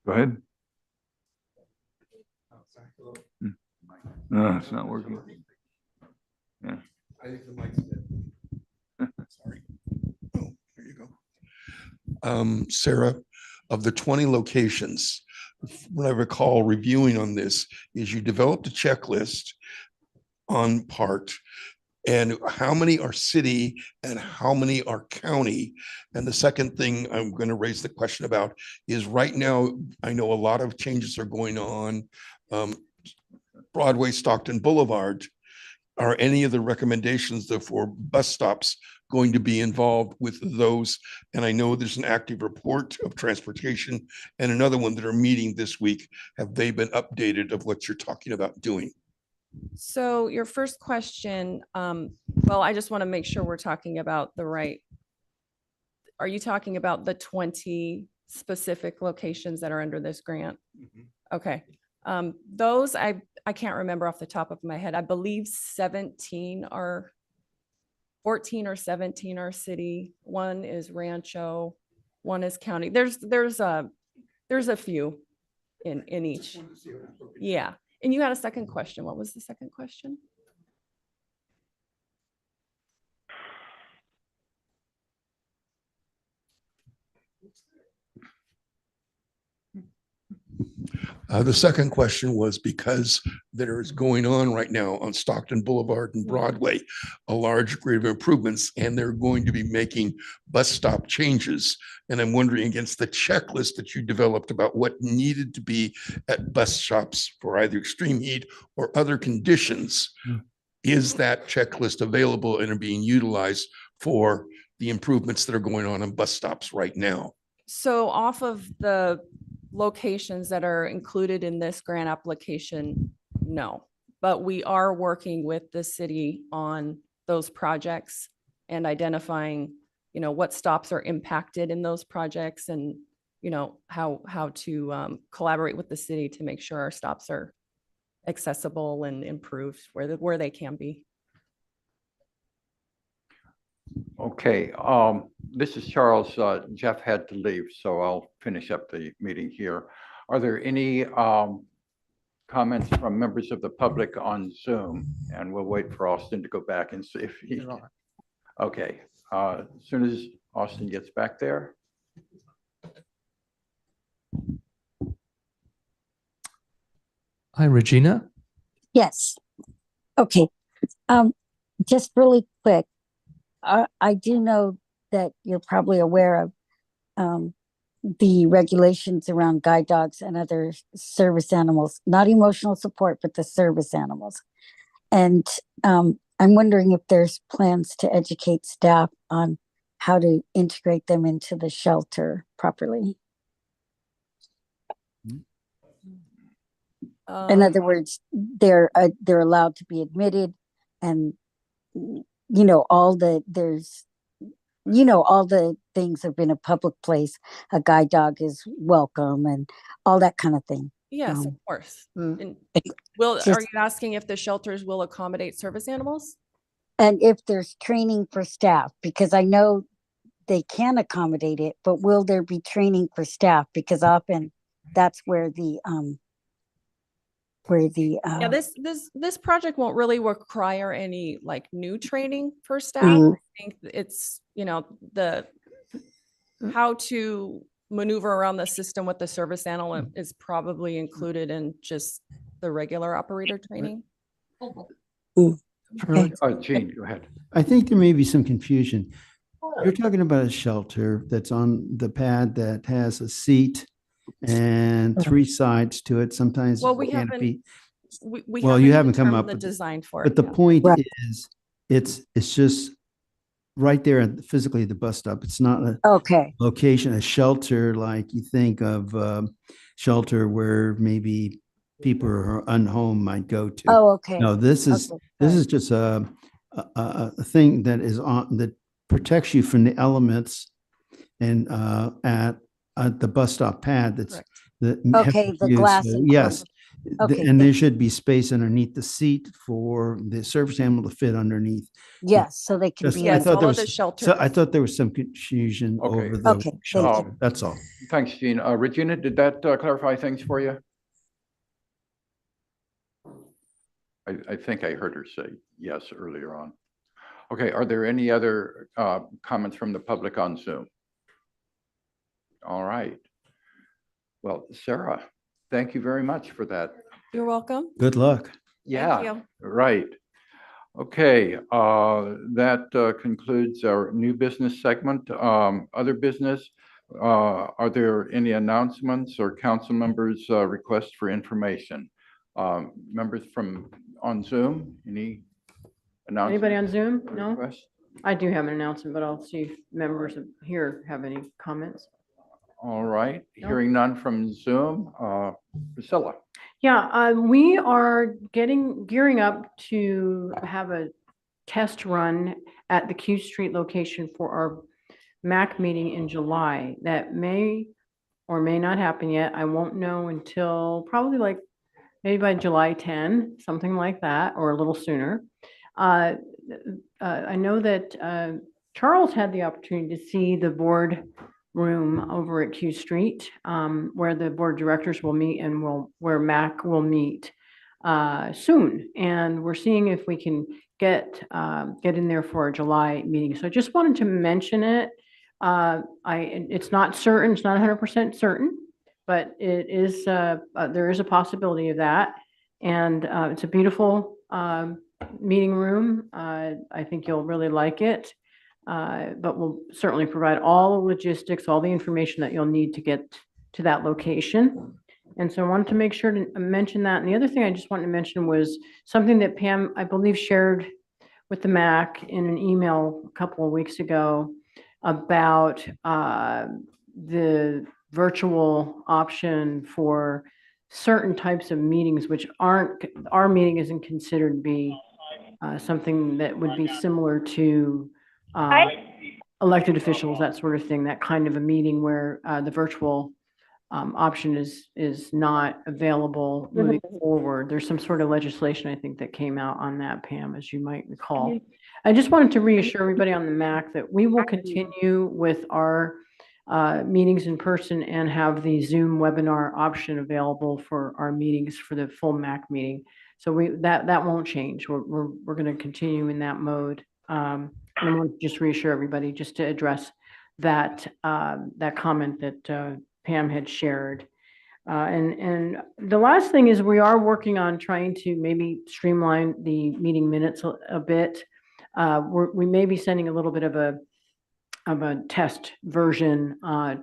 go ahead. No, it's not working. Yeah. I think the mic's dead. Sorry. Oh, there you go. Sarah, of the 20 locations, what I recall reviewing on this is you developed a checklist on part, and how many are city and how many are county? And the second thing I'm going to raise the question about is right now, I know a lot of changes are going on. Broadway, Stockton Boulevard. Are any of the recommendations for bus stops going to be involved with those? And I know there's an active report of transportation and another one that are meeting this week. Have they been updated of what you're talking about doing? So your first question, well, I just want to make sure we're talking about the right. Are you talking about the 20 specific locations that are under this grant? Okay. Those I can't remember off the top of my head. I believe 17 are 14 or 17 are city. One is Rancho, one is county. There's a few in each. Yeah. And you had a second question. What was the second question? The second question was because there is going on right now on Stockton Boulevard and Broadway, a large degree of improvements, and they're going to be making bus stop changes. And I'm wondering against the checklist that you developed about what needed to be at bus stops for either extreme heat or other conditions, is that checklist available and are being utilized for the improvements that are going on bus stops right now? So off of the locations that are included in this grant application, no, but we are working with the city on those projects and identifying, what stops are impacted in those projects and, how to collaborate with the city to make sure our stops are accessible and improved where they can be. Okay, this is Charles. Jeff had to leave, so I'll finish up the meeting here. Are there any comments from members of the public on Zoom? And we'll wait for Austin to go back and see if he. Okay, as soon as Austin gets back there. Hi, Regina. Yes. Okay. Just really quick. I do know that you're probably aware of the regulations around guide dogs and other service animals, not emotional support, but the service animals. And I'm wondering if there's plans to educate staff on how to integrate them into the shelter properly. In other words, they're allowed to be admitted, and all the things have been a public place. A guide dog is welcome and all that kind of thing. Yes, of course. And just- are you asking if the shelters will accommodate service animals? And if there's training for staff, because I know they can accommodate it, but will there be training for staff? Because often that's where the yeah, this project won't really require any like new training for staff. Mhm. I think it's, the how to maneuver around the system with the service animal is probably included in just the regular operator training. Gene, go ahead. I think there may be some confusion. You're talking about a shelter that's on the pad that has a seat and 3 sides to it. Sometimes Well, it's a we haven't, canopy. we Well, you haven't come determined up the with design for But it. the yeah. point is, it's just right there at physically the bus stop. It's not a Okay. location, a shelter like you think of shelter where maybe people who are unhome might go to. Oh, okay. No, this is Okay, this sorry. is just a thing that is on that protects you from the elements and at the bus stop pad that's that have Okay, to the use. glass So, enclosed. yes. Okay, And there thank should be space underneath the seat for the service animal to fit underneath. Yes, so they can Just- be. I in- thought there all of was the shelter so I thought there was some confusion Okay. over the Okay, thank shelter. you. That's all. Thanks, Gene. Regina, did that clarify things for you? I think I heard her say yes earlier on. Okay, are there any other comments from the public on Zoom? All right. Well, Sarah, thank you very much for that. You're welcome. Good luck. Yeah, you. right. Okay, that concludes our new business segment. Other business, are there any announcements or council members' requests for information? Members from on Zoom, any announcements? Anybody on Zoom? No? requests? I do have an announcement, but I'll see if members here have any comments. All right, No. hearing none from Zoom, Priscilla. Yeah, we are gearing up to have a test run at the Q Street location for our MAC meeting in July. That may or may not happen yet. I won't know until probably like maybe by July 10, something like that, or a little sooner. I know that Charles had the opportunity to see the board room over at Q Street, where the board of directors will meet and where MAC will meet soon. And we're seeing if we can get in there for a July meeting. So I just wanted to mention it. It's not certain, it's not 100% certain, but it is, there is a possibility of that. And it's a beautiful meeting room. I think you'll really like it. But we'll certainly provide all the logistics, all the information that you'll need to get to that location. And so I wanted to make sure to mention that. And the other thing I just wanted to mention was something that Pam, I believe, shared with the MAC in an email a couple of weeks ago about the virtual option for certain types of meetings, which aren't, our meeting isn't considered to be something that would be similar to elected officials, that sort of thing, that kind of a meeting where the virtual option is not available moving forward. There's some sort of legislation, I think, that came out on that, Pam, as you might recall. I just wanted to reassure everybody on the MAC that we will continue with our meetings in person and have the Zoom webinar option available for our meetings for the full MAC meeting. So that won't change. We're going to continue in that mode. And I want to just reassure everybody just to address that that comment that Pam had shared. And the last thing is we are working on trying to maybe streamline the meeting minutes a bit. We may be sending a little bit of a test version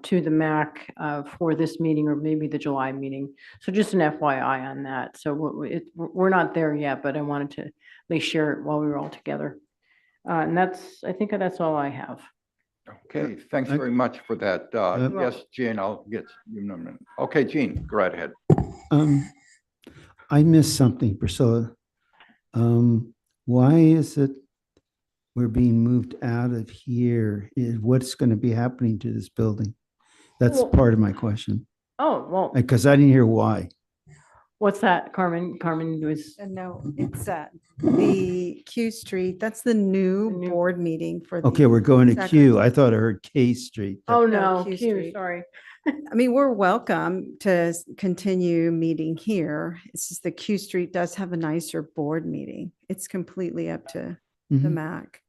to the MAC for this meeting or maybe the July meeting. So just an FYI on that. So we're not there yet, but I wanted to at least share it while we were all together. And I think that's all I have. Okay, thanks very much for that. Yes, Gene, I'll get you in a minute. Okay, Gene, go right ahead. I missed something, Priscilla. Why is it we're being moved out of here? What's going to be happening to this building? That's part of my question. Oh, well. Because I didn't hear why. What's that, Carmen? Carmen was. No, it's the Q Street. That's the new board meeting for. Okay, we're going to Q. I thought I heard K Street. Oh, no, Q Q, Street. sorry. I mean, we're welcome to continue meeting here. It's just the Q Street does have a nicer board meeting. It's completely up to the MAC.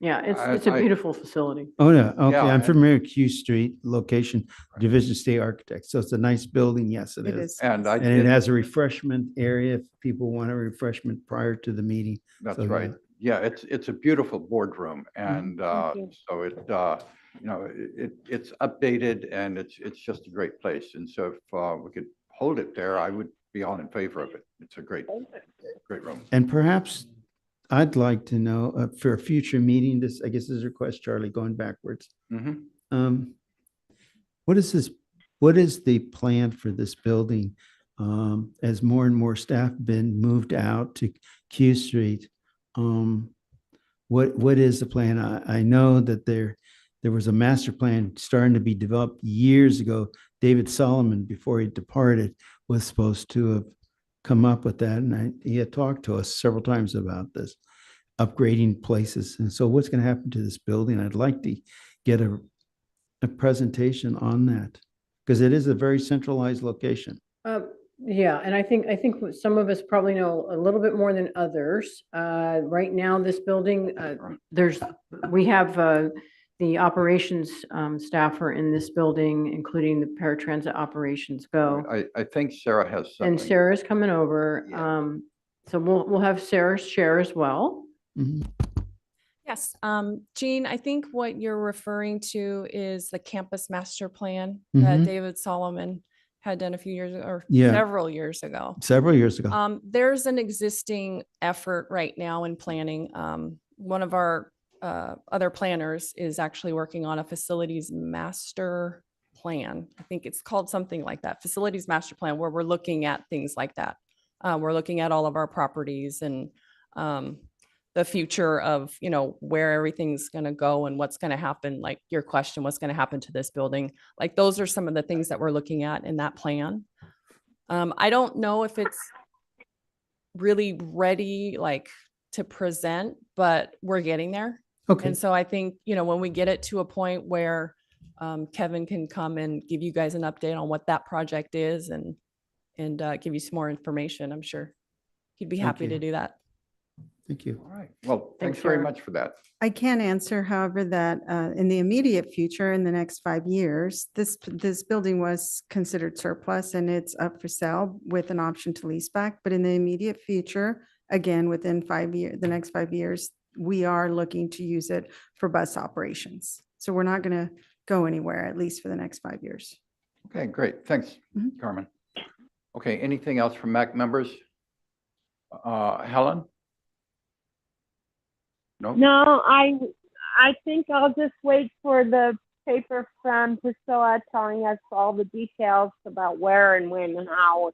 Yeah, it's a I- beautiful facility. Oh, yeah. Okay. Yeah, I'm and- familiar with Q Street location, Division State Architect. So it's a nice building. Yes, it It is. is. And And it has a refreshment area if people want a refreshment prior to the meeting. That's So, yeah. right. Yeah, it's a beautiful boardroom and you. so it, you know, it's updated and it's just a great place. And so if we could hold it there, I would be all in favor of it. It's a great room. And perhaps I'd like to know for a future meeting, this, I guess this is a request, Charlie, going backwards. Mhm. What is the plan for this building? As more and more staff been moved out to Q Street? What is the plan? I know that there was a master plan starting to be developed years ago. David Solomon, before he departed, was supposed to have come up with that. And he had talked to us several times about this, upgrading places. And so what's going to happen to this building? I'd like to get a presentation on that because it is a very centralized location. Yeah, and I think some of us probably know a little bit more than others. Right now, this building, we have the operations staffer in this building, including the paratransit operations go. I think Sarah has something. And Sarah's coming over. So we'll have Sarah share as well. Yes, Jean, I think what you're referring to is the campus master plan that Mhm. David Solomon had done a few years or Yeah. several years ago. Several years ago. There's an existing effort right now in planning. One of our other planners is actually working on a facilities master plan. I think it's called something like that, facilities master plan, where we're looking at things like that. We're looking at all of our properties and the future of, you know, where everything's going to go and what's going to happen. Like your question, what's going to happen to this building? Like those are some of the things that we're looking at in that plan. I don't know if it's really ready, like to present, but we're getting there. Okay. And so I think, you know, when we get it to a point where Kevin can come and give you guys an update on what that project is and give you some more information, I'm sure he'd be happy to do that. Thank you. All right. Well, Thanks, thanks very Sarah. much for that. I can answer, however, that in the immediate future, in the next 5 years, this building was considered surplus and it's up for sale with an option to lease back. But in the immediate future, again, within 5 years, the next 5 years, we are looking to use it for bus operations. So we're not going to go anywhere, at least for the next 5 years. Okay, great. Thanks, Carmen. Okay, anything else from MAC members? Helen? No? No, I think I'll just wait for the paper from Priscilla telling us all the details about where and when and how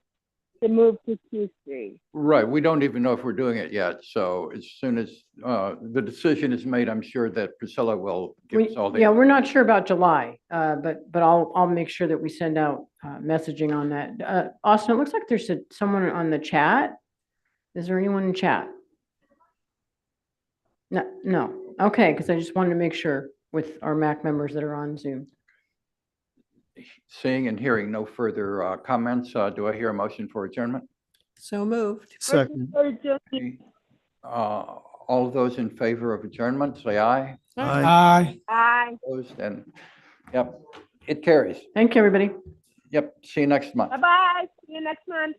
to move to Q Street. Right, we don't even know if we're doing it yet. So as soon as the decision is made, I'm sure that Priscilla will give us all the. Yeah, we're not sure about July, but I'll make sure that we send out messaging on that. Austin, it looks like there's someone on the chat. Is there anyone in chat? No. Okay, because I just wanted to make sure with our MAC members that are on Zoom. Seeing and hearing no further comments, do I hear a motion for adjournment? So moved. Second. All of those in favor of adjournment, say aye. Aye. Bye. Opposed, and yep, it carries. Thank you, everybody. Yep, see you next month. Bye-bye. See you next month.